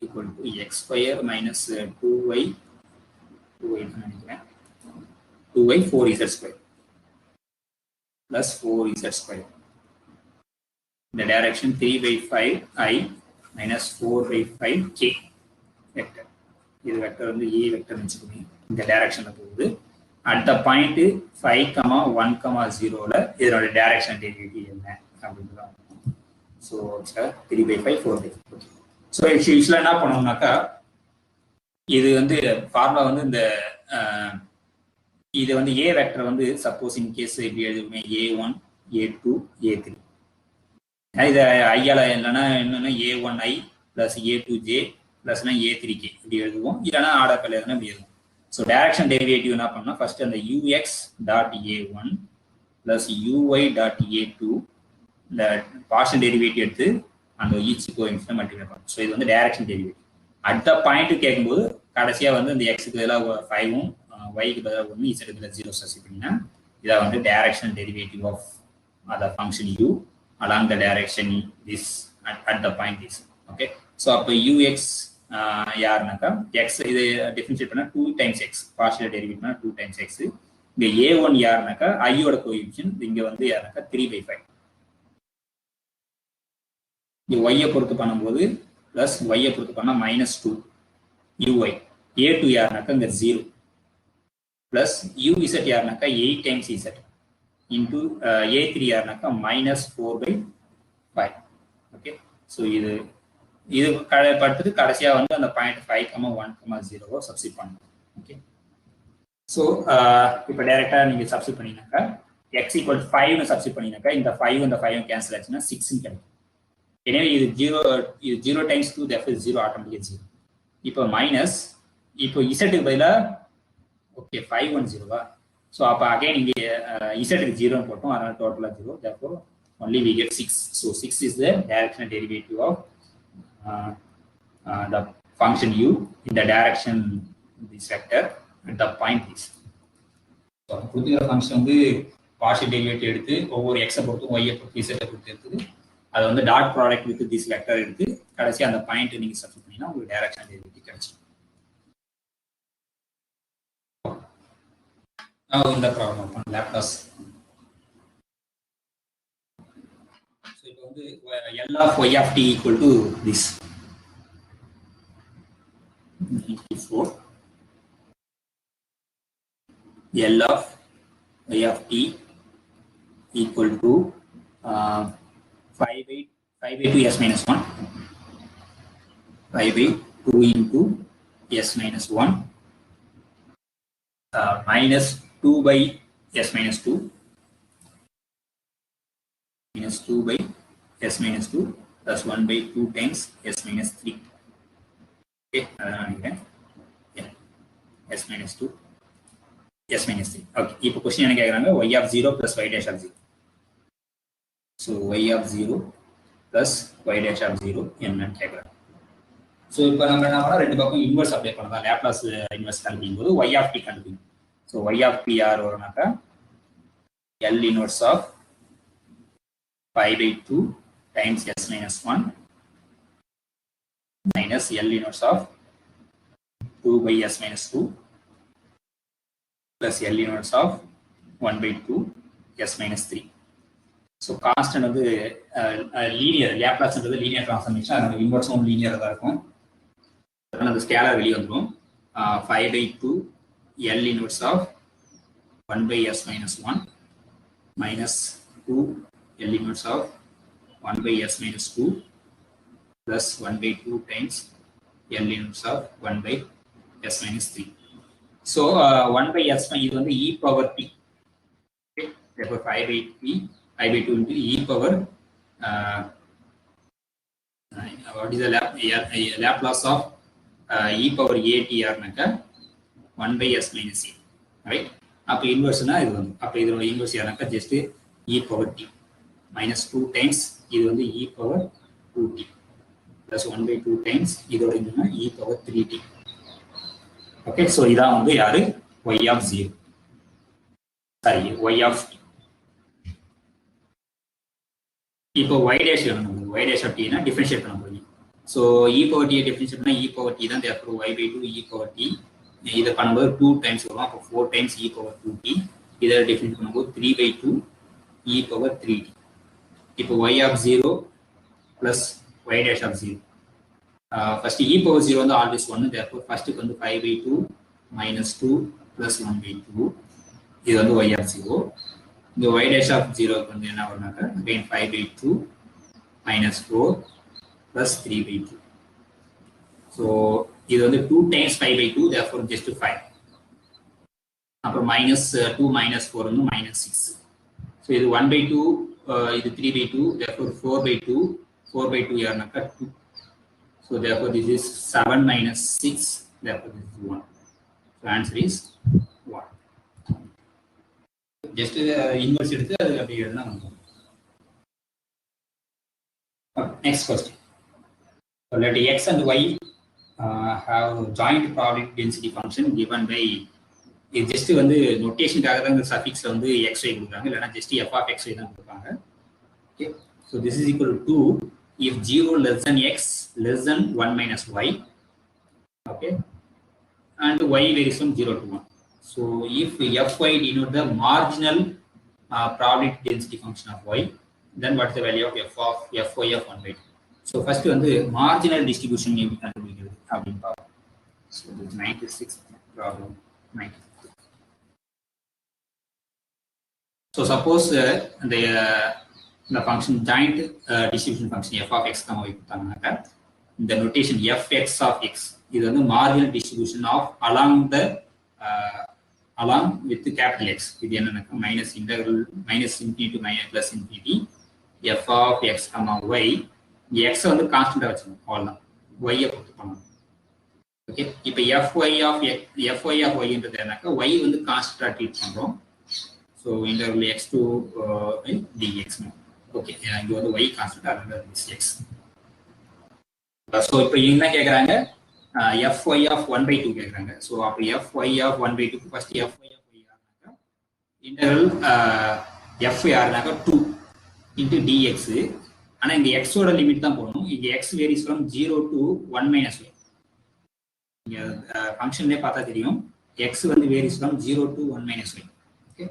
equal to x square minus 2y 4z square plus 4z square. The direction 3/5i minus 4/5k vector. This vector வந்து a vector வெச்சுக்கோங்க. இந்த டைரக்ஷன்ல போகுது. At the point 5,1,0ல இதோட டைரக்ஷன் டெரிவேட்டிவ் என்ன அப்படிங்கறத. So 3/5 4/5. Okay. So யூசுவலா என்ன பண்ணுவோம்னாக்கா இது வந்து ஃபார்முலா வந்து இந்த இது வந்து a வெக்டர் வந்து சப்போஸ் இன் கேஸ் இப்படி எழுதுமே a1 a2 a3. இது ஐயால இல்லைன்னா என்னன்னா a1i plus a2j plus a3k இப்படி எழுதுவோம். இல்லைன்னா ஆர்டர் எழுதுனா இப்படி எழுதுவோம். ஸோ டைரக்ஷன் டெரிவேட்டிவ் என்ன பண்ணா ஃபர்ஸ்ட் அந்த ux dot a1 plus uy dot a2 இந்த பார்ஷியல் டெரிவேட்டிவ் எடுத்து அந்த ஈச் கோஎஃபிஷியன்ட் மல்டிப்ளை பண்ணும். ஸோ இது வந்து டைரக்ஷன் டெரிவேட்டிவ். அடுத்த பாயிண்ட் கேட்கும்போது கடைசியா வந்து இந்த எக்ஸுக்கு பதிலாக 5ம் ஒய்க்கு பதிலாக 1 இசட்டுக்கு பதிலாக 0 சப்ஸ்டிட்யூட் பண்ணினா இதை வந்து direction derivative of the function u along the direction this at the point this. Okay, so அப்போ ux யாருனாக்கா x இது டிஃபரன்ஷியேட் பண்ணா 2 times x பார்ஷியல் டெரிவேட்டிவ் பண்ணா 2 times x. இங்க a1 யாருனாக்கா i யோட கோஎஃபிஷியன்ட், இங்க வந்து யாருனாக்கா 3/5. இங்க y பொறுத்து பண்ணும்போது பிளஸ் y பொறுத்து பண்ணா -2 uy. a2 யாருனாக்கா இங்க 0 plus uz யாருனாக்கா 8 times z into a3 யாருனாக்கா -4/5. Okay, so இது படுத்துட்டு கடைசியா வந்து அந்த பாயிண்ட் 5,1,0 சப்ஸ்டிட் பண்ணணும். ஓகே, ஸோ இப்போ டைரக்டா நீங்க சப்ஸ்டிட் பண்ணினாக்கா x = 5னு சப்ஸ்டிட் பண்ணினாக்கா இந்த 5 இந்த 5 கேன்சல் ஆச்சுன்னா 6ன்னு கிடைக்கும். எனவே இது 0 times 2 therefore 0 ஆட்டோமேட்டிக்கா 0. இப்போ மைனஸ் இப்போ இசட்டுக்கு பதிலாக ஓகே 510வா. ஸோ அப்போ அகைன் இங்கே இசட்டுக்கு 0ன்னு போட்டோம், அதனால டோட்டலாக 0. therefore only we get 6. So 6 is the directional derivative of the function u in the direction this vector at the point this. So கொடுத்துக்கிற ஃபங்க்ஷன் வந்து பார்ஷியல் டெரிவேட்டிவ் எடுத்து ஒவ்வொரு எக்ஸை பொறுத்தும் ஒய்யை பொறுத்து இசட்டை பொறுத்து எடுத்து அதை வந்து dot product with this vector எடுத்து கடைசியாக அந்த பாயிண்ட் நீங்கள் சப்ஸ்டிட் பண்ணினா உங்களுக்கு டைரக்ஷன் டெரிவேட்டிவ் கிடைச்சிடும். இந்த ப்ராப்ளம் பண்ண லேப்லாஸ். ஸோ இப்போ வந்து L of y of t equal to this. L of y of t equal to 5/2 s minus 1, 5/2 into s minus 1 minus 2/s minus 2 minus 2/s minus 2 plus 1/2 times s minus 3. Okay, s minus 2 s minus 3. Okay, இப்போ क्वेश्चन என்ன கேக்குறாங்க, y of 0 plus y dash of 0. So y of 0 plus y dash of 0 என்னன்னு கேக்குறாங்க. ஸோ இப்போ நம்ம என்ன பண்ணலாம், ரெண்டு பக்கம் இன்வெர்ஸ் அப்ளை பண்ணலாம். லேப்லாஸ் இன்வெர்ஸ் கண்டுபிடிக்கும் போது y of t கண்டுபிடிக்கும். ஸோ y of t யார் வரும்னாக்கா L inverse of 5/2 times s minus 1 minus L inverse of 2 by s minus 2 plus L inverse of 1 by 2 s minus 3. So constant வந்து லீனியர் லேப்லாஸ்ன்றது லீனியர் ட்ரான்ஸ்ஃபார்மேஷன், அதனால இன்வெர்ஸும் லீனியராக தான் இருக்கும். அதனால அந்த ஸ்கேலர் வெளியே வந்துடும். 5 by 2 L inverse of 1 by s minus 1 minus 2 L inverse of 1 by s minus 2 plus 1 by 2 times L inverse of 1 by s minus 3. So 1 by s இது வந்து e power t. Okay, therefore 5 by 2 into e power what is the Laplace of e power a t r 1 by s minus a, right? அப்போ இன்வெர்ஸ்னா இது வந்து அப்போ இதோட இன்வெர்ஸ் யாருனாக்கா just e power t minus 2 times இது வந்து e power 2t plus 1 by 2 times இதோட என்னன்னா e power 3t. Okay, so இதான் வந்து யாரு y of 0, sorry y of t. இப்போ y dash வேணும், y dash of t னா டிஃபரன்ஷியேட் பண்ண போறீங்க. So e power t differentiate பண்ணா e power t தான், therefore y by 2 e power t. இதை பண்ணும்போது 2 டைம்ஸ் வரும், அப்போ 4 டைம்ஸ் e power 2t. இதை டிஃபரன்ஷியேட் பண்ணும்போது 3 by 2 e power 3t. இப்போ y of 0 plus y dash of 0. First e power 0 வந்து always 1, therefore first வந்து 5 by 2 minus 2 plus 1 by 2. இது வந்து y of 0. இந்த y dash of 0 வந்து என்ன வரும்னாக்கா again 5 by 2 minus 4 plus 3 by 2. So இது வந்து 2 times 5 by 2, therefore just 5. அப்புறம் minus 2 minus 4 வந்து minus 6. So இது 1 by 2, இது 3 by 2, therefore 4 by 2, 4 by 2 யாருனாக்கா 2. So therefore this is 7 minus 6, therefore this is 1. So answer is 1. Just inverse எடுத்து அது அப்படி எழுதினா வந்துடும். Next question. So let x and y have joint probability density function given by, இது ஜஸ்ட் வந்து நோட்டேஷனுக்காக தான் இந்த சஃபிக்ஸ்ல வந்து xy கொடுக்குறாங்க, இல்லைனா ஜஸ்ட் f of xy தான் கொடுப்பாங்க. Okay, so this is equal to if 0 less than x less than 1 minus y, okay, and y varies from 0 to 1. So if fy denote the marginal probability density function of y, then what is the value of fy of 1 by 2? So first வந்து marginal distribution எப்படி கண்டுபிடிக்கிறது அப்படின்னு பார்ப்போம். So this is 96th problem. 96. So suppose the function joint distribution function f of x y கொடுத்தாங்கனாக்கா இந்த notation fx of x இது வந்து marginal distribution of along with capital X. இது என்னன்னாக்கா minus integral minus infinity to minus plus infinity f of x y. x வந்து கான்ஸ்டன்டா வச்சுக்கணும், அவ்வளவுதான். y ஐ பொறுத்து பண்ணணும். ஓகே, இப்போ fy of y ன்றது என்னன்னாக்கா y வந்து கான்ஸ்டன்டா ட்ரீட் பண்றோம். So integral x to dx. Okay, இங்க வந்து y கான்ஸ்டன்ட், அதனால x. ஸோ இப்போ என்ன கேட்குறாங்க, fy of 1 by 2 கேட்குறாங்க. ஸோ அப்போ fy of 1 by 2 first fy of y யாருனாக்கா இன்டெக்ரல் f யாருனாக்கா 2 into dx. ஆனால் இங்கே எக்ஸோட லிமிட் தான் போடணும். இங்கே X varies from 0 to 1 minus y. இங்கே ஃபங்க்ஷன்லேயே பார்த்தா தெரியும், எக்ஸ் வந்து varies from 0 to 1 minus y. Okay,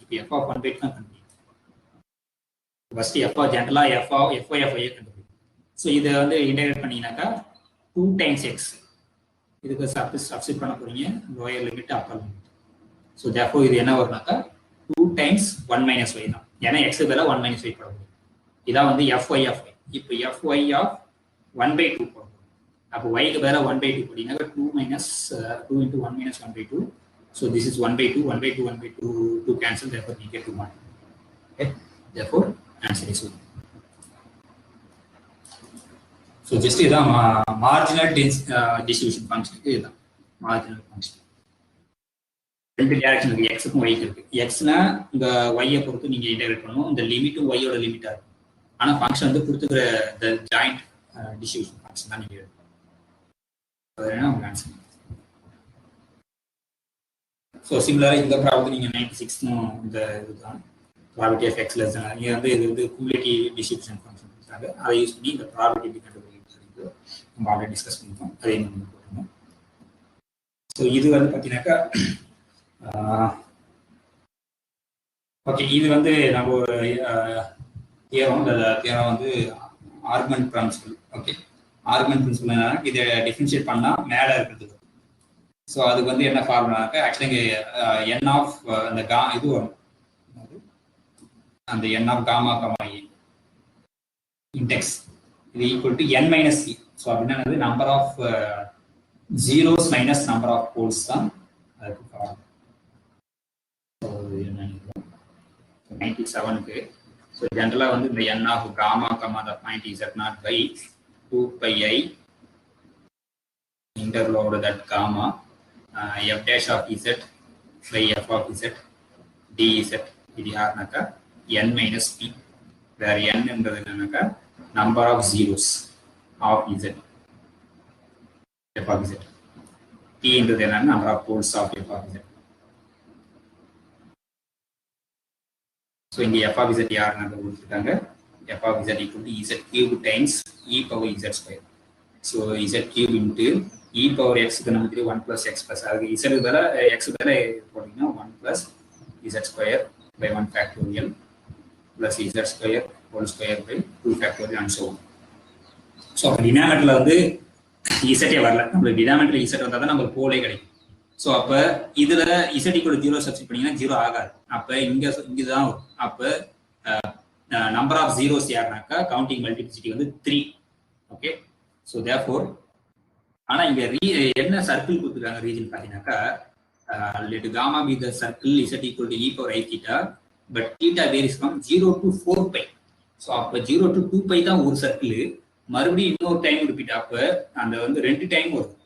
இப்போ f of 1 by 2 தான் கண்டுபிடிக்கும். ஃபர்ஸ்ட் f of ஜென்ரலாக fy of y கண்டுபிடிக்கும். ஸோ இதை வந்து இன்டெகிரேட் பண்ணிங்கனாக்கா 2 times x. இதுக்கு சப்ஸ்டிட் பண்ண போறீங்க lower limit upper limit. So therefore இது என்ன வரும்னாக்கா 2 times 1 minus y தான், ஏன்னா x பதிலாக 1 minus y போட முடியும். இதான் வந்து fy of y. இப்போ fy of 1 by 2 போட முடியும். அப்போ yக்கு பதிலாக 1 by 2 போட்டீங்கன்னாக்கா 2 into 1 minus 1 by 2. So this is 1 by 2, 1 by 2, 1 by 2 cancel, therefore we get 1. Okay, therefore answer is 1. So just இதான் marginal distribution function. இதுதான் marginal function. ரெண்டு டைரக்ஷன் இருக்கு, எக்ஸுக்கும் ஒய்க்கு இருக்கு. எக்ஸ்னா இந்த ஒய்யை பொறுத்து நீங்க இன்டெகிரேட் பண்ணணும், இந்த லிமிட்டும் ஒய்யோட லிமிட்டா இருக்கும். ஆனா ஃபங்க்ஷன் வந்து கொடுத்துக்கிற the joint distribution function தான் நீங்க எடுக்கணும். அதுனா உங்க ஆன்சர். ஸோ சிமிலராக இந்த ப்ராப்ளம் நீங்கள் 96னும் இந்த இதுதான் ப்ராபர்ட்டி ஆஃப் எக்ஸ் லெஸ் தான். இங்கே வந்து இது வந்து குமுலேட்டிவ் டிஸ்ட்ரிபியூஷன் ஃபங்க்ஷன் கொடுத்தாங்க, அதை யூஸ் பண்ணி இந்த ப்ராபர்ட்டி எப்படி கண்டுபிடிக்கிறது நம்ம ஆல்ரெடி டிஸ்கஸ் பண்ணிட்டோம், அதே நம்ம போட்டுருந்தோம். ஸோ இது வந்து பார்த்தீங்கன்னாக்கா ஓகே, இது வந்து நம்ம ஒரு தியரம் வந்து argument principle. Okay, argument principle என்னன்னா இதை டிஃபரன்ஷியேட் பண்ணால் மேலே இருக்கிறது. ஸோ அதுக்கு வந்து என்ன ஃபார்முலானாக்கா ஆக்சுவலி இங்கே என் ஆஃப் அந்த இது வரும், அந்த N of gamma comma index இது equal to N minus C. So அப்படின்னா number of zeros minus number of poles தான் அதுக்கு ஃபார்முலா. ஸோ என்ன 97க்கு ஸோ ஜென்ரலாக வந்து இந்த N of gamma comma the point Z naught by 2 pi I interload that gamma f dash of z by f of z dz இது யாருனாக்கா n minus p, where n என்றது என்னன்னாக்கா number of zeros of z f of z, p என்றது என்னன்னா number of poles of f of z. So இங்கே f of z யாருனாக்க கொடுத்துருக்காங்க f of z equal to z cube times e power z square. So z cube into e power x க்கு நமக்கு 1 plus x plus அதுக்கு z வேற x வேற போட்டீங்கன்னா 1 plus z square by 1 factorial plus z square whole square by 2 factorial and so on. So டினாமினேட்டர்ல வந்து z வரல, நம்மளுக்கு டினாமினேட்டர் z வந்தால் தான் நம்மளுக்கு போலே கிடைக்கும். ஸோ அப்போ இதுல z equal to 0 சப்ஸ்டிட் பண்ணீங்கன்னா 0 ஆகாது. அப்போ இங்கதான் வரும். அப்போ நம்பர் ஆஃப் ஜீரோஸ் யாருனாக்கா கவுண்டிங் மல்டிபிளிசிட்டி வந்து 3. ஓகே, ஸோ தேர்ஃபோர் ஆனால் இங்கே என்ன சர்க்கிள் கொடுத்துருக்காங்க ரீஜன் பார்த்தீங்கன்னாக்கா let gamma be the circle Z equal to E power I theta but theta varies from 0 to 4 pi. So அப்போ 0 to 2 pi தான் ஒரு சர்க்கிள், மறுபடியும் இன்னொரு டைம் ரிப்பீட். அப்போ அந்த வந்து 2 டைம் வரும்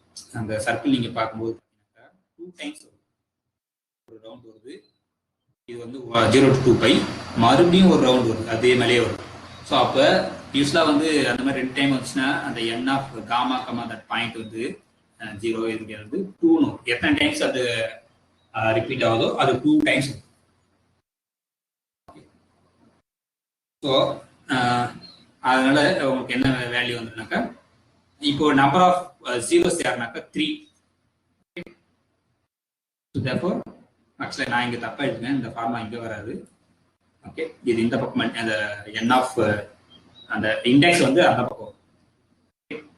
அந்த சர்க்கிள். நீங்கள் பார்க்கும்போது 2 டைம்ஸ் வரும், ஒரு ரவுண்ட் வருது. இது வந்து 0 to 2 pi, மறுபடியும் ஒரு ரவுண்ட் வருது, அதே மேலேயே வரும். ஸோ அப்போ யூஸ்வலாக வந்து அந்த மாதிரி 2 டைம் வந்துச்சுன்னா அந்த N of gamma comma that point வந்து 0 இருக்கிறது 2 எத்தனை டைம்ஸ் அது ரிப்பீட் ஆகுதோ அது 2 டைம்ஸ். ஸோ அதனால உங்களுக்கு என்ன வேல்யூ வந்துனாக்கா இப்போ நம்பர் ஆஃப் ஜீரோஸ் யாருனாக்கா 3. therefore ஆக்சுவலி நான் இங்கே தப்பா எடுத்துனேன், இந்த ஃபார்மா இங்கே வராது. ஓகே, இது இந்த பக்கம் அந்த என் ஆஃப் அந்த இண்டெக்ஸ் வந்து அந்த பக்கம்,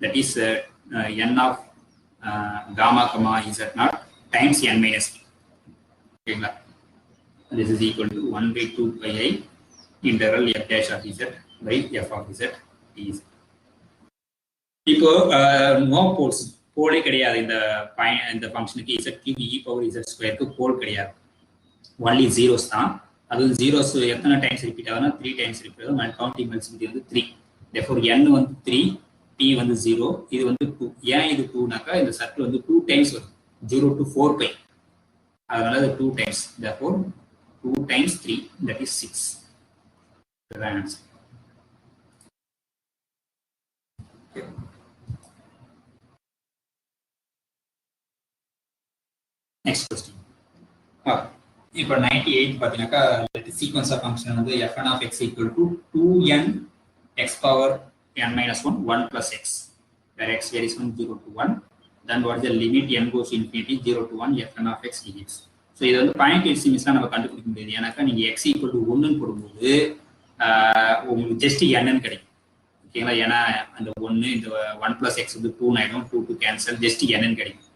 that is N of gamma comma Z naught times n minus p. ஓகேங்களா, this is equal to 1 by 2 pi I integral f dash of z by f of z dz. இப்போ நோ போல்ஸ், போலே கிடையாது இந்த ஃபங்க்ஷனுக்கு z cube e power z ஸ்கொயருக்கு போல் கிடையாது, ஒன்லி ஜீரோஸ் தான். அதுவும் ஜீரோஸ் எத்தனை டைம்ஸ் ரிப்பீட் ஆகுதுன்னா 3 டைம்ஸ் ரிப்பீட் ஆகும். கவுண்டிங் மல்டிபிலிட்டி வந்து 3. therefore n வந்து 3, p வந்து 0, இது வந்து 2. ஏன் இது 2னாக்கா இந்த சர்க்கிள் வந்து 2 டைம்ஸ் வரும் 0 to 4 pi, அதனால அது 2 times. therefore 2 times 3 that is 6. இதுதான் ஆன்சர். Next question. இப்போ 98 பார்த்தீங்கன்னாக்கா சீக்வன்ஸ் ஆஃப் ஃபங்க்ஷன் வந்து fn of x equal to 2n x power n minus 1 1 plus x, where x varies from 0 to 1. then what is the limit n goes to infinity 0 to 1 fn of x dx. So இது வந்து பாயிண்ட் எஸ்டிமேட்ஸ்லாம் நம்ம கண்டுபிடிக்க முடியாது. ஏன்னாக்கா நீங்கள் x equal to 1ன்னு போடும்போது உங்களுக்கு ஜஸ்ட் n கிடைக்கும். ஓகேங்களா, ஏன்னா அந்த 1 இந்த 1 plus x வந்து 2 ஆயிடும், 2 to cancel, ஜஸ்ட் n கிடைக்கும்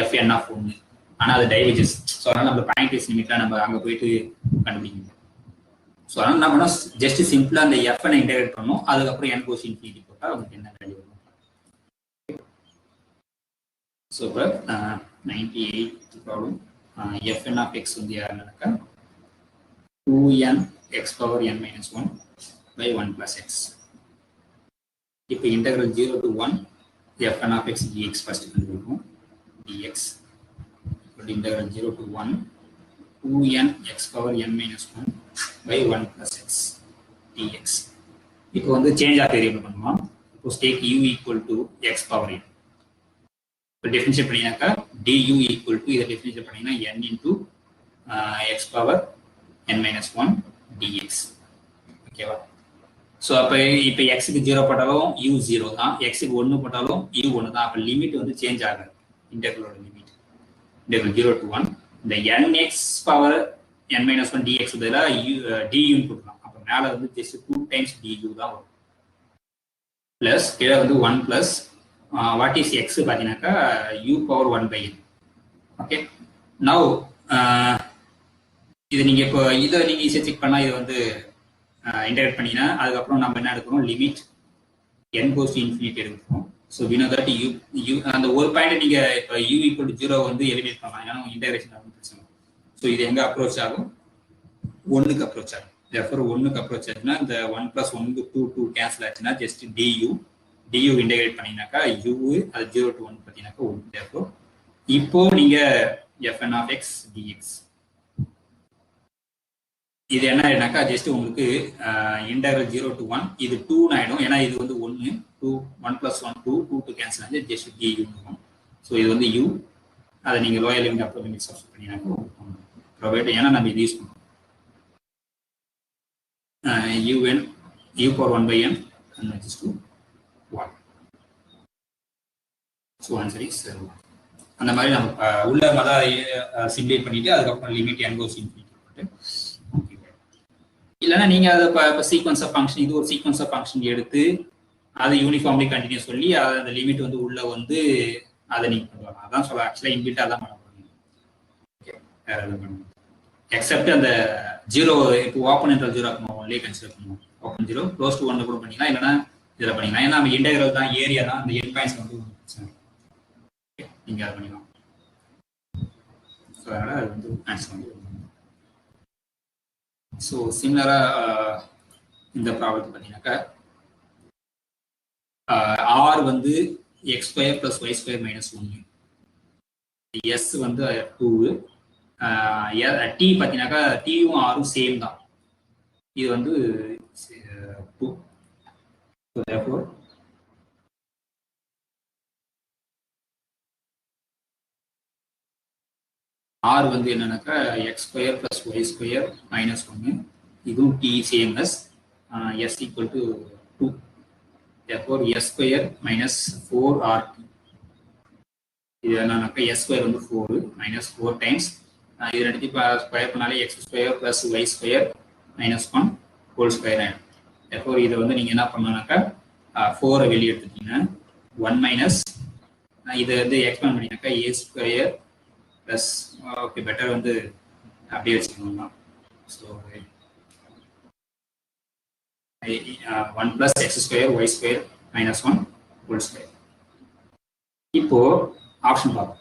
fn of 1. ஆனால் அது டைவர்ஜஸ். ஸோ அதனால் நம்ம பாயிண்ட் எஸ்டிமேட்லாம் நம்ம அங்கே போயிட்டு கண்டுபிடிக்கணும். ஸோ அதனால் என்ன பண்ணோம், ஜஸ்ட் சிம்பிளாக அந்த எஃப்என் இன்டெகிரேட் பண்ணணும், அதுக்கப்புறம் n கோஸ் இன்ஃபினிட்டி போட்டால் உங்களுக்கு என்ன வேல்யூ வரும். ஸோ இப்போ 98 ப்ராப்ளம் fn of x வந்து யாருன்னாக்கா 2n x power n minus 1 by 1 plus x. இப்போ integral 0 to 1 fn of x dx first கண்டுபிடிக்கும். dx integral 0 to 1 2n x power n minus 1 by 1 plus x dx. இப்போ வந்து சேஞ்ச் ஆஃப் வேரியபிள் பண்ணுவோம். இப்போ take u equal to x power n. இப்போ டிஃபரன்ஷியேட் பண்ணீங்கன்னாக்கா du equal to இதை டிஃபரன்ஷியேட் பண்ணீங்கன்னா n into x power n minus 1 dx. ஓகேவா, ஸோ அப்போ இப்போ எக்ஸுக்கு 0 போட்டாலும் u 0 தான், எக்ஸுக்கு 1 போட்டாலும் u 1 தான். அப்போ லிமிட் வந்து சேஞ்ச் ஆகாது, இன்டெக்ரலோட லிமிட். integral 0 to 1 இந்த nx power n minus 1 dx பதிலாக du போடலாம். அப்போ மேலே வந்து ஜஸ்ட் 2 times du தான் வரும். ப்ளஸ் கீழே வந்து 1 ப்ளஸ் வாட் இஸ் எக்ஸ் பார்த்தீங்கன்னாக்கா u power 1 by n. Okay, now இது நீங்கள் இப்போ இதை நீங்கள் ஈஸியாக செக் பண்ணால் இது வந்து இன்டெகிரேட் பண்ணிங்கன்னா அதுக்கப்புறம் நம்ம என்ன எடுக்கிறோம், limit n goes to infinity எடுக்கிறோம். So we know that u அந்த ஒரு பாயிண்ட் நீங்கள் இப்போ u equal to 0 வந்து எலிமினேட் பண்ணலாம், ஏன்னா இன்டெகிரேஷன் ஆகும் பிரச்சனை. ஸோ இது எங்கே அப்ரோச் ஆகும், 1க்கு அப்ரோச் ஆகும். therefore 1க்கு அப்ரோச் ஆச்சுன்னா இந்த 1 + 1 2 கேன்சல் ஆச்சுன்னா ஜஸ்ட் du இன்டெகிரேட் பண்ணிங்கனாக்கா u அது 0 to 1 பார்த்தீங்கன்னாக்கா 1. therefore இப்போ நீங்கள் fn of x dx இது என்னன்னாக்கா ஜஸ்ட் உங்களுக்கு இன்டெகிரல் 0 to 1 இது 2 ஆயிடும், ஏன்னா இது வந்து 1 1 + 1 2 கேன்சல் ஆச்சு ஜஸ்ட் du இருக்கும். ஸோ இது வந்து u அதை நீங்கள் lower limit upper limit substitute பண்ணினாக்கா ப்ரொவைட், ஏன்னா நம்ம இது யூஸ் பண்ணுறோம் u power 1 by n converges to 1. So answer is 1. அந்த மாதிரி நம்ம உள்ள மதம் சிம்ப்ளிஃபை பண்ணிட்டு அதுக்கப்புறம் லிமிட் n goes infinity போட்டு இல்லைன்னா நீங்கள் அதை இப்போ சீக்வன்ஸ் ஆஃப் ஃபங்க்ஷன் இது ஒரு சீக்வன்ஸ் ஆஃப் ஃபங்க்ஷன் எடுத்து அதை யூனிஃபார்ம்லி கண்டினியூ சொல்லி அந்த லிமிட் வந்து உள்ள வந்து அதை நீங்கள் கொண்டு வரலாம். அதான் சொல்ல ஆக்சுவலாக இன்பில்ட்டாக தான் பண்ண போகிறீங்க. ஓகே, வேறு எதுவும் பண்ணுங்க எக்ஸப்ட் அந்த 0 இப்போ ஓப்பன் என்ற 0 ஒன்லேயே கன்சிடர் பண்ணுவோம். ஓப்பன் 0 க்ளோஸ் டு 1 கூட பண்ணிக்கலாம், இல்லைன்னா இதில் பண்ணிக்கலாம். ஏன்னா நம்ம இன்டெகிரல் தான், ஏரியா தான், அந்த என் பாயிண்ட்ஸ் வந்து பிரச்சனை. நீங்கள் அதை பண்ணிக்கலாம். ஸோ அதனால் அது வந்து ஆன்சர் வந்து. ஸோ சிமிலராக இந்த ப்ராப்ளத்தை பார்த்தீங்கன்னாக்கா ஆர் வந்து X square plus Y square minus 1, S வந்து 2, டி பார்த்தீங்கன்னாக்கா டியும் ஆரும் சேம் தான், இது வந்து 2. ஸோ therefore ஆர் வந்து என்னன்னாக்கா X square plus Y square minus 1, இதுவும் T same S S equal to 2. therefore s square minus 4rt இது என்னன்னாக்கா s square வந்து 4 minus 4 times இது ரெண்டுத்தையும் ஸ்கொயர் பண்ணாலே x square plus y square minus 1 whole square ஆயிடும். therefore இதை வந்து நீங்கள் என்ன பண்ணாக்கா 4 வெளியே எடுத்துட்டீங்கன்னா 1 minus இதை வந்து எக்ஸ்பேண்ட் பண்ணினாக்கா a square plus okay better வந்து அப்படியே வச்சுக்கணும். So 1 plus x square y square minus 1 whole square. இப்போ ஆப்ஷன் பார்ப்போம்.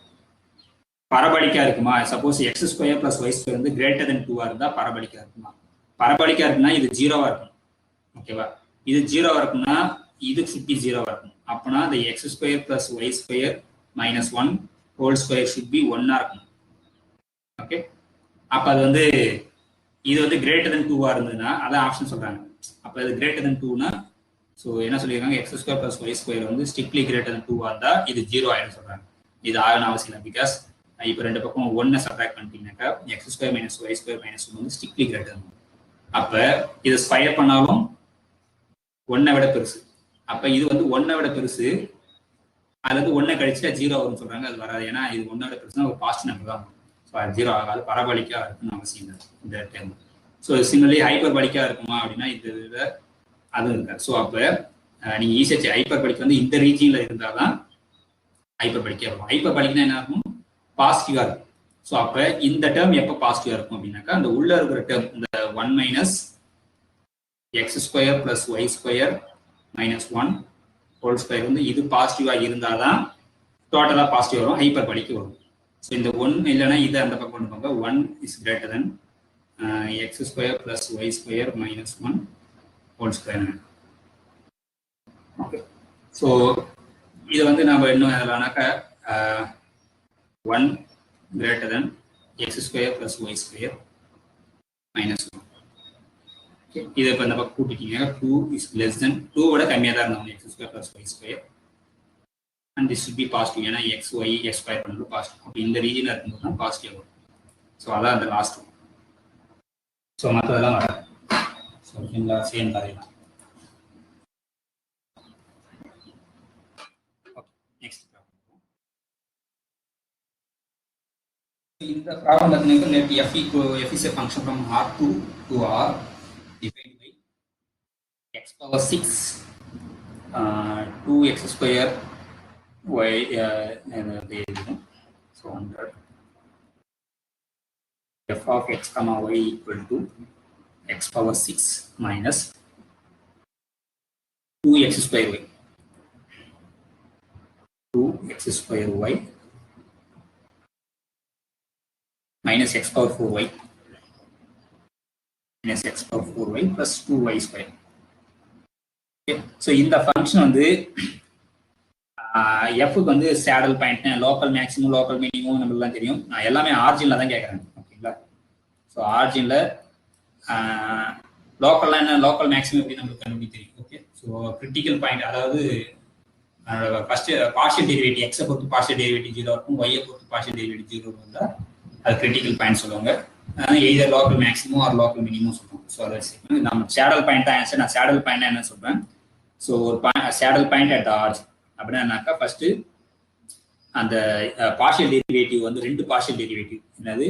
பரபலிக்கா இருக்குமா? Suppose x square plus y square வந்து கிரேட்டர் தென் 2 இருந்தா பரபலிக்கா இருக்குமா? பரபலிக்கா இருக்குன்னா இது 0 இருக்கும். ஓகேவா? இது 0 இருக்குன்னா இது சுத்தி 0 இருக்கும். அப்பனா the x square plus y square minus 1 whole square should be 1 இருக்கும். ஓகே, அப்ப அது வந்து இது வந்து கிரேட்டர் தென் 2 இருந்ததுன்னா அதான் ஆப்ஷன் சொல்றாங்க. அப்ப இது கிரேட்டர் தென் 2னா ஸோ என்ன சொல்லியிருக்காங்க, X square plus Y square வந்து ஸ்ட்ரிக்ட்லி கிரேட்டர் தென் 2 இருந்தா இது 0 ஆயிடும் சொல்றாங்க. இது ஆகணும் அவசியம் இல்லை, பிகாஸ் இப்போ ரெண்டு பக்கம் 1 சப்ட்ராக்ட் பண்ணிட்டீங்கன்னாக்கா X square minus Y square minus 1 வந்து ஸ்ட்ரிக்ட்லி கிரேட்டர் தென். அப்ப இது ஸ்கொயர் பண்ணாலும் 1 விட பெருசு. அப்ப இது வந்து 1 விட பெருசு, அது வந்து 1 கழிச்சுட்டா 0 வரும்னு சொல்றாங்க. அது வராது, ஏன்னா இது 1 விட பெருசுனா ஒரு பாசிட்டிவ் நம்பர் தான். ஸோ அது 0 ஆகாது, பரபலிக்கா இருக்குன்னு அவசியம் இல்லை இந்த டேர்ம். ஸோ சிமிலர்லி ஹைப்பர்பலிக்கா இருக்குமா அப்படின்னா இது அதுவும் இருக்காது. ஸோ அப்போ நீங்க ஈஸியாக ஹைப்பர்பலிக் வந்து இந்த ரீஜியன்ல இருந்தால் தான் ஹைப்பர்பலிக்கா இருக்கும். ஹைப்பர்பலிக்னா என்ன இருக்கும், பாசிட்டிவா இருக்கும். ஸோ அப்போ இந்த டேர்ம் எப்போ பாசிட்டிவா இருக்கும் அப்படின்னாக்கா அந்த உள்ள இருக்கிற டேர்ம் இந்த 1 minus X square plus Y square minus 1 whole square வந்து இது பாசிட்டிவா இருந்தால் தான் டோட்டலா பாசிட்டிவ் வரும், ஹைப்பர்பலிக்கு வரும். ஸோ இந்த 1 இல்லைன்னா இது அந்த பக்கம் கொண்டு போங்க. 1 is greater than X square plus Y square minus 1 whole square. Okay, so இதை வந்து நம்ம இன்னும் எதுலானாக்கா 1 greater than X square plus Y square minus 1. Okay, இதை இப்போ இந்த பக்கம் கூட்டிட்டீங்க. 2 இஸ் லெஸ் தென் 2 விட கம்மியாக தான் இருந்தாங்க X square plus Y square. And this should be positive, ஏன்னா எக்ஸ் ஒய் எக்ஸ் ஸ்கொயர் பண்ணுறது பாசிட்டிவ். அப்போ இந்த ரீஜனில் இருக்கும்போது தான் பாசிட்டிவ் வரும். ஸோ அதான் அந்த லாஸ்ட் ஒன். ஸோ மற்றதெல்லாம் வராது. ஸோ சேம் கதை தான். In the problem, let f is a function from R2 to R defined by x power 6 2x square y so under f of x comma y equal to x power 6 minus 2x square y 2x square y minus x power 4y minus x power 4y plus 2y square. Okay. So in the function வந்து f வந்து saddle point local maximum local minimum நம்மளுக்கு தெரியும். நான் எல்லாமே ஆரிஜின்ல தான் கேட்கறேன். ஓகேங்களா? ஸோ ஆரிஜின்ல லோக்கல்லாம் என்ன லோக்கல் மேக்ஸிமம் எப்படி நம்மளுக்கு கண்டுபிடிக்க தெரியும். ஓகே. ஸோ கிரிட்டிக்கல் பாயிண்ட் அதாவது ஃபர்ஸ்ட் பார்ஷியல் டெரிவேட்டிவ் எக்ஸை பொறுத்து பார்ஷியல் டெரிவேட்டிவ் 0 இருக்கும், ஒய்யை பொறுத்து பார்ஷியல் டெரிவேட்டிவ் 0 இருந்தால் அது கிரிட்டிக்கல் பாயிண்ட் சொல்லுவாங்க. Either local maximum R local minimum சொல்லுவோம். ஸோ அதை நம்ம சேடல் பாயிண்ட் தான் ஆன்சர். நான் சேடல் பாயிண்ட் என்ன சொல்றேன். ஸோ ஒரு சேடல் பாயிண்ட் அட் ஆர்ஜ் அப்படின்னாக்கா ஃபர்ஸ்ட் அந்த பார்ஷியல் டெரிவேட்டிவ் வந்து ரெண்டு பார்ஷியல் டெரிவேட்டிவ் என்னது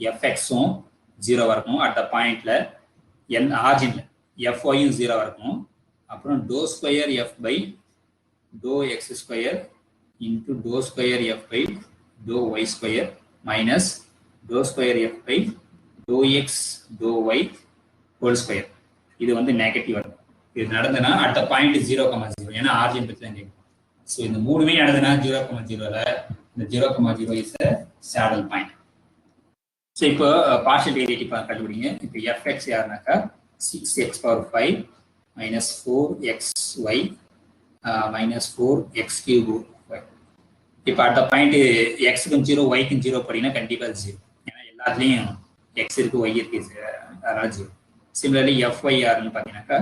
எஃப்எக்ஸும் 0 இருக்கணும். அட் த பாயிண்ட்ல ஆர்ஜின்ல எஃப்ஒயும் 0 இருக்கணும். அப்புறம் do square F by do X square into do square F by do Y square minus do square F by do X do Y whole square. இது வந்து நெகட்டிவ் இருக்கும். இது நடந்ததுன்னா அட் த பாயிண்ட் 0,0 ஏன்னா ஆர்ஜின் பற்றி தான் கேட்கும். ஸோ இந்த மூணுமே நடந்ததுன்னா 0,0ல இந்த 0,0 இஸ் சேடல் பாயிண்ட். ஸோ இப்போ பார்ஷியல் டெரிவேட்டிவ் கண்டுபிடிங்க. இப்போ எஃப்எக்ஸ் யாருனாக்கா 6x power 5 minus 4xy minus 4x cube y. இப்போ அட் த பாயிண்ட் எக்ஸுக்கும் 0 ஒய்க்கும் 0 படினா கண்டிப்பாக 0 ஏன்னா எல்லாத்துலேயும் எக்ஸ் இருக்கு ஒய் இருக்கு அதனால 0. சிமிலர்லி எஃப்ஒய் யாருன்னு பார்த்தீங்கன்னாக்கா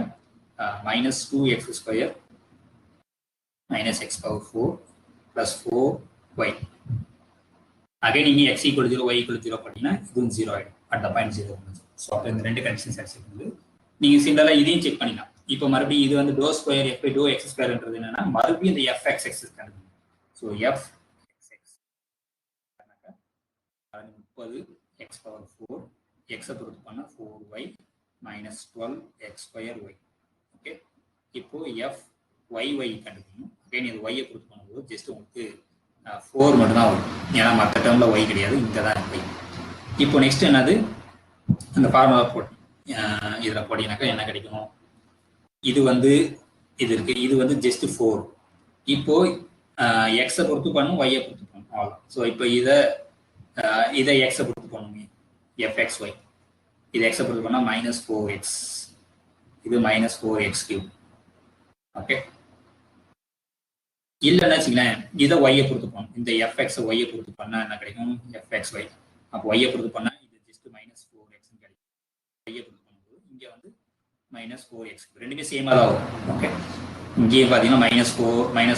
minus 2x square minus x power 4 plus 4y. Again, இங்கே x equal 0, y equal 0 பண்ணினா இதுவும் 0 ஆயிடும். at the point 0. ஸோ அப்போ இந்த ரெண்டு கண்டிஷன்ஸ் அக்செப்ட் பண்ணுது. நீங்கள் சிம்பிளாக இதையும் செக் பண்ணிக்கலாம். இப்போ மறுபடியும் இது வந்து do square F by do X ஸ்கொயர்ன்றது என்னன்னா மறுபடியும் இந்த எஃப் எக்ஸ் எக்ஸ் கண்டுபிடிக்கும். So F X X 30 X power 4 எக்ஸை பொறுத்து பண்ணால் 4y minus 12 X square Y. Okay. இப்போ எஃப் ஒய் கண்டுபிடிக்கணும். அகைன் இது ஒய்யை பொறுத்து பண்ணும்போது ஜஸ்ட் உங்களுக்கு 4 மட்டும் தான் வரும். ஏன்னா மற்ற டேர்மில் ஒய் கிடையாது, இங்கே தான் ஒய். இப்போ நெக்ஸ்ட் என்னது அந்த ஃபார்முலா போட்டு இதில் போட்டிங்கனாக்கா என்ன கிடைக்கும். இது வந்து இது இருக்கு, இது வந்து ஜஸ்ட் 4. இப்போ எக்ஸை பொறுத்து பண்ணும், ஒய்யை பொறுத்து பண்ணும் அவ்வளோ. ஸோ இப்போ இதை எக்ஸை பொறுத்து பண்ணுங்க எஃப்எக்ஸ் ஒய். இது எக்ஸை பொறுத்து பண்ணால் மைனஸ் 4x, இது மைனஸ் 4x கியூப். ஓகே. இல்லைன்னா வச்சுங்களேன் இதை ஒய்யை பொறுத்து பண்ணும். இந்த எஃப்எக்ஸை ஒய்யை பொறுத்து பண்ணால் என்ன கிடைக்கும் எஃப்எக்ஸ் ஒய். அப்போ ஒய்யை பொறுத்து பண்ணால் இது ஜஸ்ட் மைனஸ் 4x கிடைக்கும். ஒய்யை பொறுத்து பண்ணும்போது இங்கே வந்து மைனஸ் 4x ரெண்டுமே சேமாக தான் வரும். ஓகே. இங்கேயும் பார்த்தீங்கன்னா minus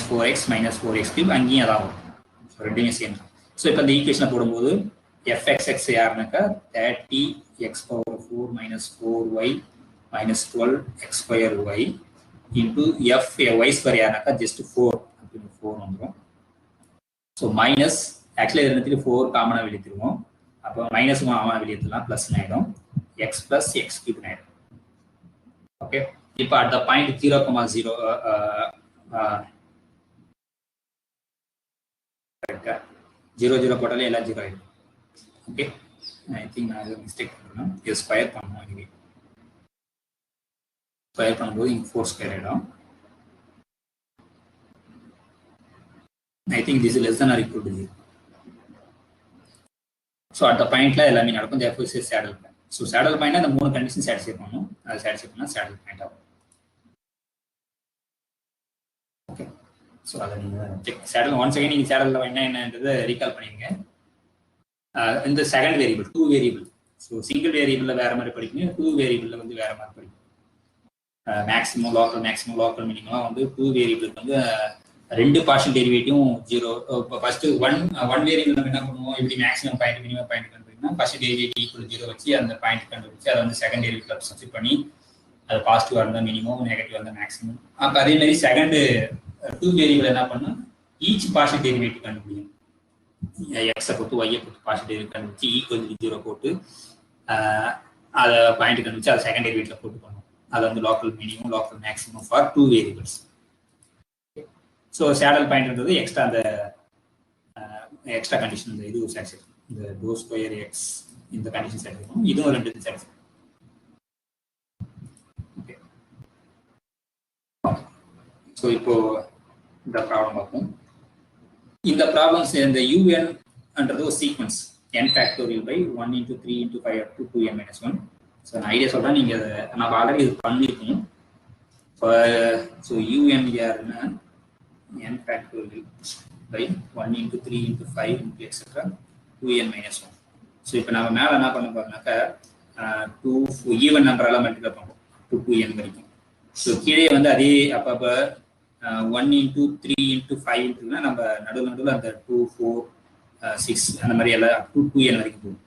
4x minus 4x cube அங்கேயும் அதான் வரும். ஸோ ரெண்டுமே சேம் தான். ஸோ இப்போ இந்த ஈக்குவேஷனை போடும்போது எஃப்எக்ஸ் யாருனாக்கா 30x power 4 minus 4y minus 12x square Y into F Y square யாருனாக்கா ஜஸ்ட் 4 அப்படின்னு 4 வந்துடும். ஸோ மைனஸ் ஆக்சுவலி இது ரெண்டுத்துக்கு 4 காமனாக வெளியேற்றுருவோம். அப்போ மைனஸ் காமனாக வெளியேற்றலாம் ப்ளஸ் ஆகிடும். எக்ஸ் ப்ளஸ் எக்ஸ் கியூப் ஆகிடும். ஓகே. இப்போ அட் த பாயிண்ட் 0,0 கரெக்டா 0 போட்டாலே எல்லாம் 0 ஆகிடும். ஓகே. ஐ திங்க் நான் எதுவும் மிஸ்டேக் பண்ணுறேன். இது ஸ்கொயர் பண்ணணும். இதுவே ஸ்கொயர் பண்ணும்போது இங்கே 4 ஸ்கொயர் ஆகிடும். I think this is less than or equal to 0. So at the point la ellame nadakkum. Therefore is saddle point. So saddle point the மூணு conditions satisfy பண்ணனும். அது satisfy பண்ணா saddle point ஆகும். Okay. So அத நீங்க check saddle once again நீங்க saddle ல என்னன்றதை recall பண்ணிடுங்க. இந்த second variable 2 variable. So single வேரியபிள்ல வேற மாதிரி படிக்கணும். 2 வேரியபிள்ல வந்து வேற மாதிரி படிக்கணும். மேக்ஸிமம் லோக்கல் மினிமம் வந்து 2 வேரியபிளுக்கு வந்து ரெண்டு பார்ஷியல் டெரிவேட்டிவும் 0. இப்போ ஃபர்ஸ்ட் ஒன் வேரியபிள் நம்ம என்ன பண்ணுவோம், இப்படி மேக்ஸிமம் பாயிண்ட் மினிமம் பாயிண்ட் கண்டுபிடிக்கணும். ஃபர்ஸ்ட் டெரிவேட்டிவ் ஈக்குவல் 0 வச்சு அந்த பாயிண்ட் கண்டுபிடிச்சு அதை வந்து செகண்ட் டெரிவேட்டிவ்ல சப்ஸ்டிட் பண்ணி அது பாசிட்டிவா இருந்தால் மினிமம், நெகட்டிவா இருந்தால் மேக்ஸிமம். அப்போ அதே மாதிரி செகண்ட் 2 வேரியபிள் என்ன பண்ணணும், ஈச் பார்ஷியல் டெரிவேட்டிவ் கண்டுபிடிக்கணும். எக்ஸை பொறுத்து ஒய்யை பொறுத்து பாசிட்டிவ் கண்டுபிடிச்சி ஈக்குவல் 0 போட்டு அதை பாயிண்ட் கண்டுபிடிச்சு அதை செகண்ட் டெரிவேட்டிவ்ல போட்டு பண்ணணும். அது வந்து local minimum local maximum for 2 variables. So saddle பாயிண்ட்ன்றது எக்ஸ்ட்ரா அந்த எக்ஸ்ட்ரா கண்டிஷன் இந்த இது சாட்டிஸ்ஃபை இந்த டோ ஸ்கொயர் எக்ஸ் இந்த கண்டிஷன் சாட்டிஸ்ஃபை இதுவும் 2 சாட்டிஸ்ஃபை. ஓகே ஸோ இப்போ இந்த ப்ராப்ளம் பார்ப்போம். இந்த ப்ராப்ளம்ஸ் இந்த யூஎன்ன்றது ஒரு sequence n factorial by 1 into 3 into 5 up to 2n minus 1. So நான் ஐடியா சொல்கிறேன், நீங்கள் அதை நம்ம ஆல்ரெடி இது பண்ணியிருக்கோம். ஸோ யூஎன் யாருன்னா n factorial by 1 into 3 into 5 into etc 2n minus 1. So இப்போ நம்ம மேலே என்ன பண்ண போகிறோம்னாக்கா 2 ஈவன் நம்பரெல்லாம் மல்டிப்ளை பண்ணுவோம் 2n வரைக்கும். ஸோ கீழே வந்து அதே அப்போ 1 into 3 into 5 இருக்குன்னா நம்ம நடுவில் அந்த 2 4 6 அந்த மாதிரி எல்லாம் அப் டு 2n வரைக்கும் போகும்.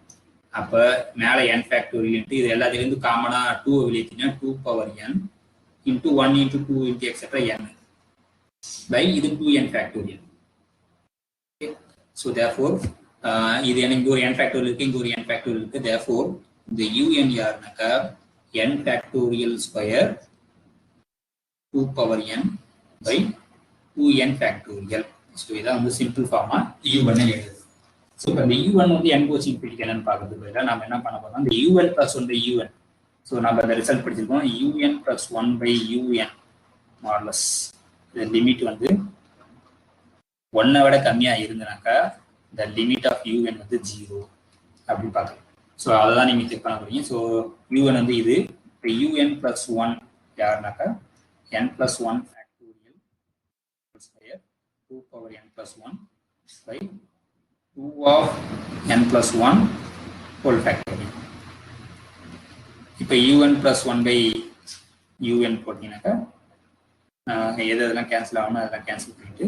அப்போ மேலே n ஃபேக்டோரியல் இது எல்லாத்துலேருந்து காமனாக 2 வெளியேற்றினா 2 power n into 1 into 2 into etc n by இது 2n ஃபேக்டோரியல். ஸோ தேர்ஃபோர் இது எனக்கு ஒரு n ஃபேக்டோரியல் இருக்குது, இங்கே ஒரு n ஃபேக்டோரியல் இருக்குது. தேர்ஃபோர் இந்த un யாருனாக்கா n factorial square 2 power n by 2n factorial. So இதான் வந்து சிம்பிள் ஃபார்மாக u1 எழுதுது. ஸோ இப்போ இந்த u1 வந்து n கோச்சிங் பிடிக்க என்னன்னு பார்க்கறதுக்கு பதிலாக நம்ம என்ன பண்ண போறோம், இந்த un plus 1 by un. So நம்ம அந்த ரிசல்ட் படிச்சிருக்கோம் un plus 1 by un மார்லஸ். இந்த லிமிட் வந்து 1 விட கம்மியாக இருந்தனாக்கா இந்த லிமிட் ஆஃப் un வந்து 0 அப்படின்னு பார்க்கலாம். ஸோ அதை தான் நீங்கள் செக் பண்ண போறீங்க. ஸோ un வந்து இது இப்போ un plus 1 யாருனாக்கா n plus 1 factorial square 2 power n plus 1 by 2 of n plus 1 whole factorial. இப்போ un plus 1 by un போட்டீங்கன்னாக்கா எதெல்லாம் கேன்சல் ஆகணும் அதெல்லாம் கேன்சல் பண்ணிட்டு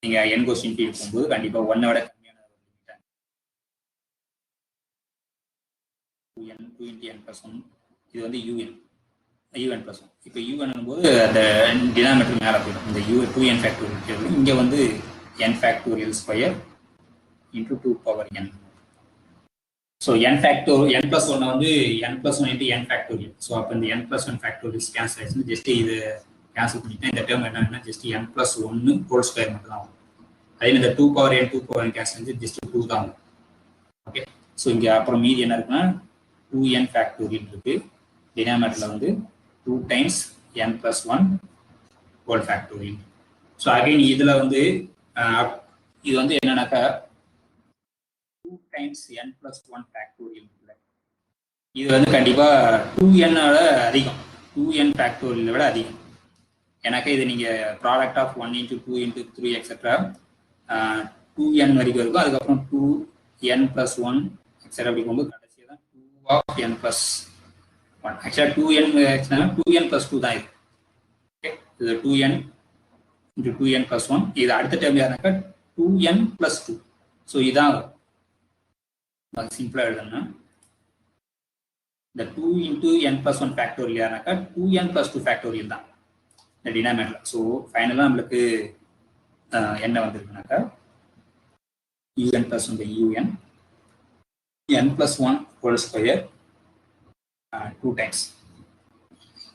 நீங்கள் n கொஸ்டின் போகும்போது கண்டிப்பாக 1 விட கம்மியான 2 into n plus 1 இது வந்து un plus 1. இப்போ un போது அந்த டினாமினேட்டர் மேலே போயிடும். இந்த 2n ஃபேக்டோரியல் இங்கே வந்து n factorial square into 2 power n. So n plus 1 வந்து n plus 1 into n factorial. So அப்போ இந்த n plus 1 factorial கேன்சல் ஆயிடுச்சு. ஜஸ்ட் இது கேன்சல் பண்ணிட்டேன். இந்த டேர்ம் என்னன்னா just n plus 1 whole square மட்டும் தான் ஆகும். அதே இந்த 2 power n கேன்சல் ஆச்சு ஜஸ்ட் 2 தான் ஆகும். ஓகே ஸோ இங்கே அப்புறம் மீதி என்ன இருக்குன்னா 2n ஃபேக்டோரியல் இருக்கு. டினாமினேட்டர்ல வந்து 2 times n plus 1 whole factorial. So again இதில் வந்து இது வந்து என்னன்னாக்கா 2 times n plus 1 ஃபேக்டோரியல். இது வந்து கண்டிப்பா 2n அதிகம், 2n ஃபேக்டோரியலை விட அதிகம். எனக்கு இது நீங்க product of 1 into 2 into 3 et cetera 2n வரைக்கும் இருக்கும். அதுக்கப்புறம் 2n plus 1 எக்ஸெட்ரா அப்படி போகும்போது கடைசியாக தான் 2 of n plus 1. ஆக்சுவலாக 2n plus 2 தான் இது. ஓகே இது 2n into 2n plus 1. இது அடுத்த டேர்ம் யாருனாக்கா 2n plus 2. ஸோ இதான் சிம்பிளாக எழுதுனா இந்த 2 into n plus 1 ஃபேக்டோரியல் யாருனாக்கா 2n plus 2 ஃபேக்டோரியல் தான் இந்த டினாமினேட்டர். ஸோ ஃபைனலாக நம்மளுக்கு என்ன வந்திருக்குனாக்கா un plus 1 by un n plus 1 whole square 2 times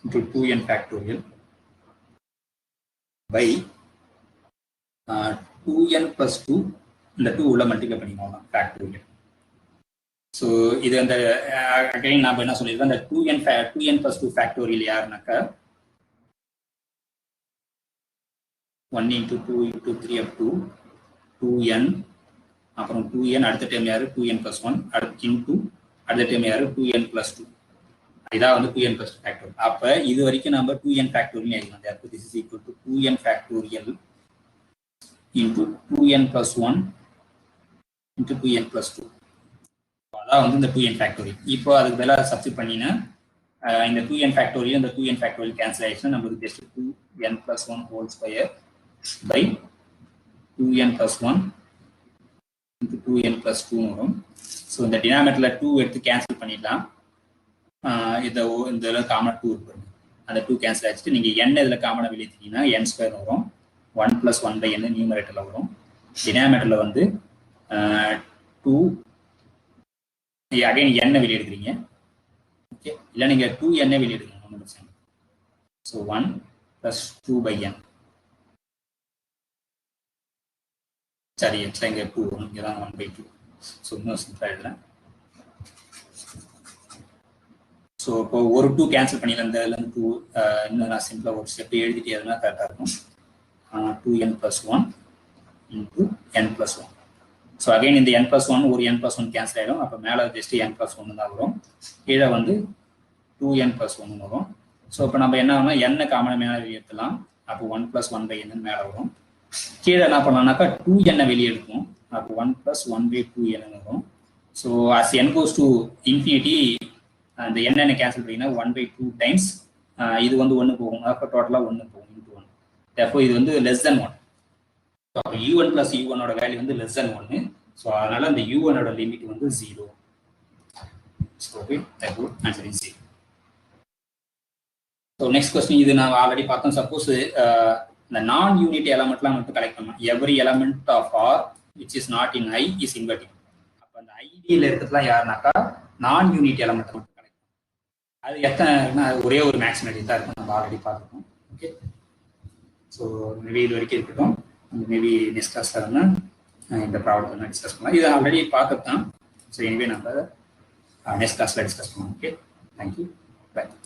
into 2n factorial by 2n plus 2 இந்த 2 உள்ள மல்டிப்ளை பண்ணிக்கோங்க ஃபேக்டோரியல். ஸோ இது அந்த அகைன் நாம் என்ன சொல்லியிருக்கோம், அந்த 2n plus 2 factorial யாருனாக்கா 1 into 2 into 3 up to 2n, அப்புறம் 2n அடுத்த டைம் யாரு 2n plus 1 into அடுத்த டைம் யாரு 2n plus 2. இதான் வந்து 2n plus 2 ஃபேக்டோரியல். அப்போ இது வரைக்கும் நம்ம 2n ஃபேக்டோரியல் எழுதலாம். அப்போ this is equal to 2n factorial into 2n plus 1 into 2n plus 2. அதான் வந்து இந்த 2n ஃபேக்டோரியல். இப்போ அதுக்கு பதிலாக சப்ஸ்டிட் பண்ணினா இந்த 2n ஃபேக்டோரியல் இந்த 2n ஃபேக்டோரியல் கேன்சல் ஆயிடுச்சுன்னா நம்மளுக்கு just 2n plus 1 whole square by 2n plus 1 into 2n plus 2 வரும். ஸோ இந்த டினாமினேட்டர்ல 2 எடுத்து கேன்சல் பண்ணிடலாம். இதில் காமன் 2 இருக்கு, அந்த 2 கேன்சல் ஆகிடுச்சு. நீங்கள் n இதில் காமனாக வெளியேற்றிங்கன்னா n ஸ்கொயர் வரும், 1 plus 1 by n நியூமரேட்டரில் வரும். டினாமினேட்டரில் வந்து 2 அகைன் n வெளியே எடுக்கிறீங்க. ஓகே, இல்லை நீங்கள் 2n வெளியே எடுக்கணும், ஒன்றும் பிரச்சனை. So 1 + 2/n. சரி, எக்ஸ்ட்ரா இங்கே 2 வரும், இங்கே தான் 1/2. ஸோ இன்னும் சிம்பிளாக எழுதுறேன். ஸோ இப்போ ஒரு 2 கேன்சல் பண்ணிடலாம். இந்த இதுலேருந்து 2 இன்னும் நான் சிம்பிளாக ஒரு ஸ்டெப் எழுதிட்டு எதுனா கரெக்டாக இருக்கும். 2n + 1 × n + 1. ஸோ அகைன் இந்த n + 1 ஒரு n + 1 கேன்சல் ஆகிடும். அப்போ மேலே ஜஸ்ட் n + 1 தான் வரும். கீழே வந்து 2n + 1 வரும். ஸோ இப்போ நம்ம என்ன ஆகும்னா n காமனை மேலே வெளியே எடுத்துலாம். அப்போ 1 + 1/n மேலே வரும். கீழே என்ன பண்ணலாம்னாக்கா 2n வெளியே எடுக்கும். அப்போ 1 + 1/2n வரும். So as n goes to infinity அந்த n கேன்சல் பண்ணிங்கன்னா 1/2 டைம்ஸ் இது வந்து 1 போகும். அப்போ டோட்டலாக 1 போகும் × 1. அப்போ இது வந்து லெஸ் தென் 1. ஸோ அப்போ u1 + u1 வேல்யூ வந்து லெஸ் தென் 1. ஸோ அதனால அந்த u1 லிமிட் வந்து 0. So answer is 0. So next question இது நான் ஆல்ரெடி பார்த்தோம். சப்போஸ் இந்த நான் யூனிட் எலமெண்ட்லாம் மட்டும் கலெக்ட் பண்ணலாம். Every element of R which is not in I is inverting. அப்போ அந்த ஐடியில் இருக்கிறதுலாம் யாருனாக்கா நான் யூனிட் எலமெண்ட் மட்டும் கலெக்ட் பண்ணலாம். அது எத்தனை ஒரே ஒரு மேக்ஸிமேட்டிக் தான் இருக்கும், நம்ம ஆல்ரெடி பார்த்துருக்கோம். ஓகே, ஸோ மேபி இது வரைக்கும் இருக்கட்டும். மேபி நெக்ஸ்ட் கிளாஸில் வந்து இந்த ப்ராப்ளம் டிஸ்கஸ் பண்ணலாம். இது ஆல்ரெடி பார்த்துட்டு தான். ஸோ எனிவே நம்ம நெக்ஸ்ட் கிளாஸில் டிஸ்கஸ் பண்ணலாம். Okay, thank you, by.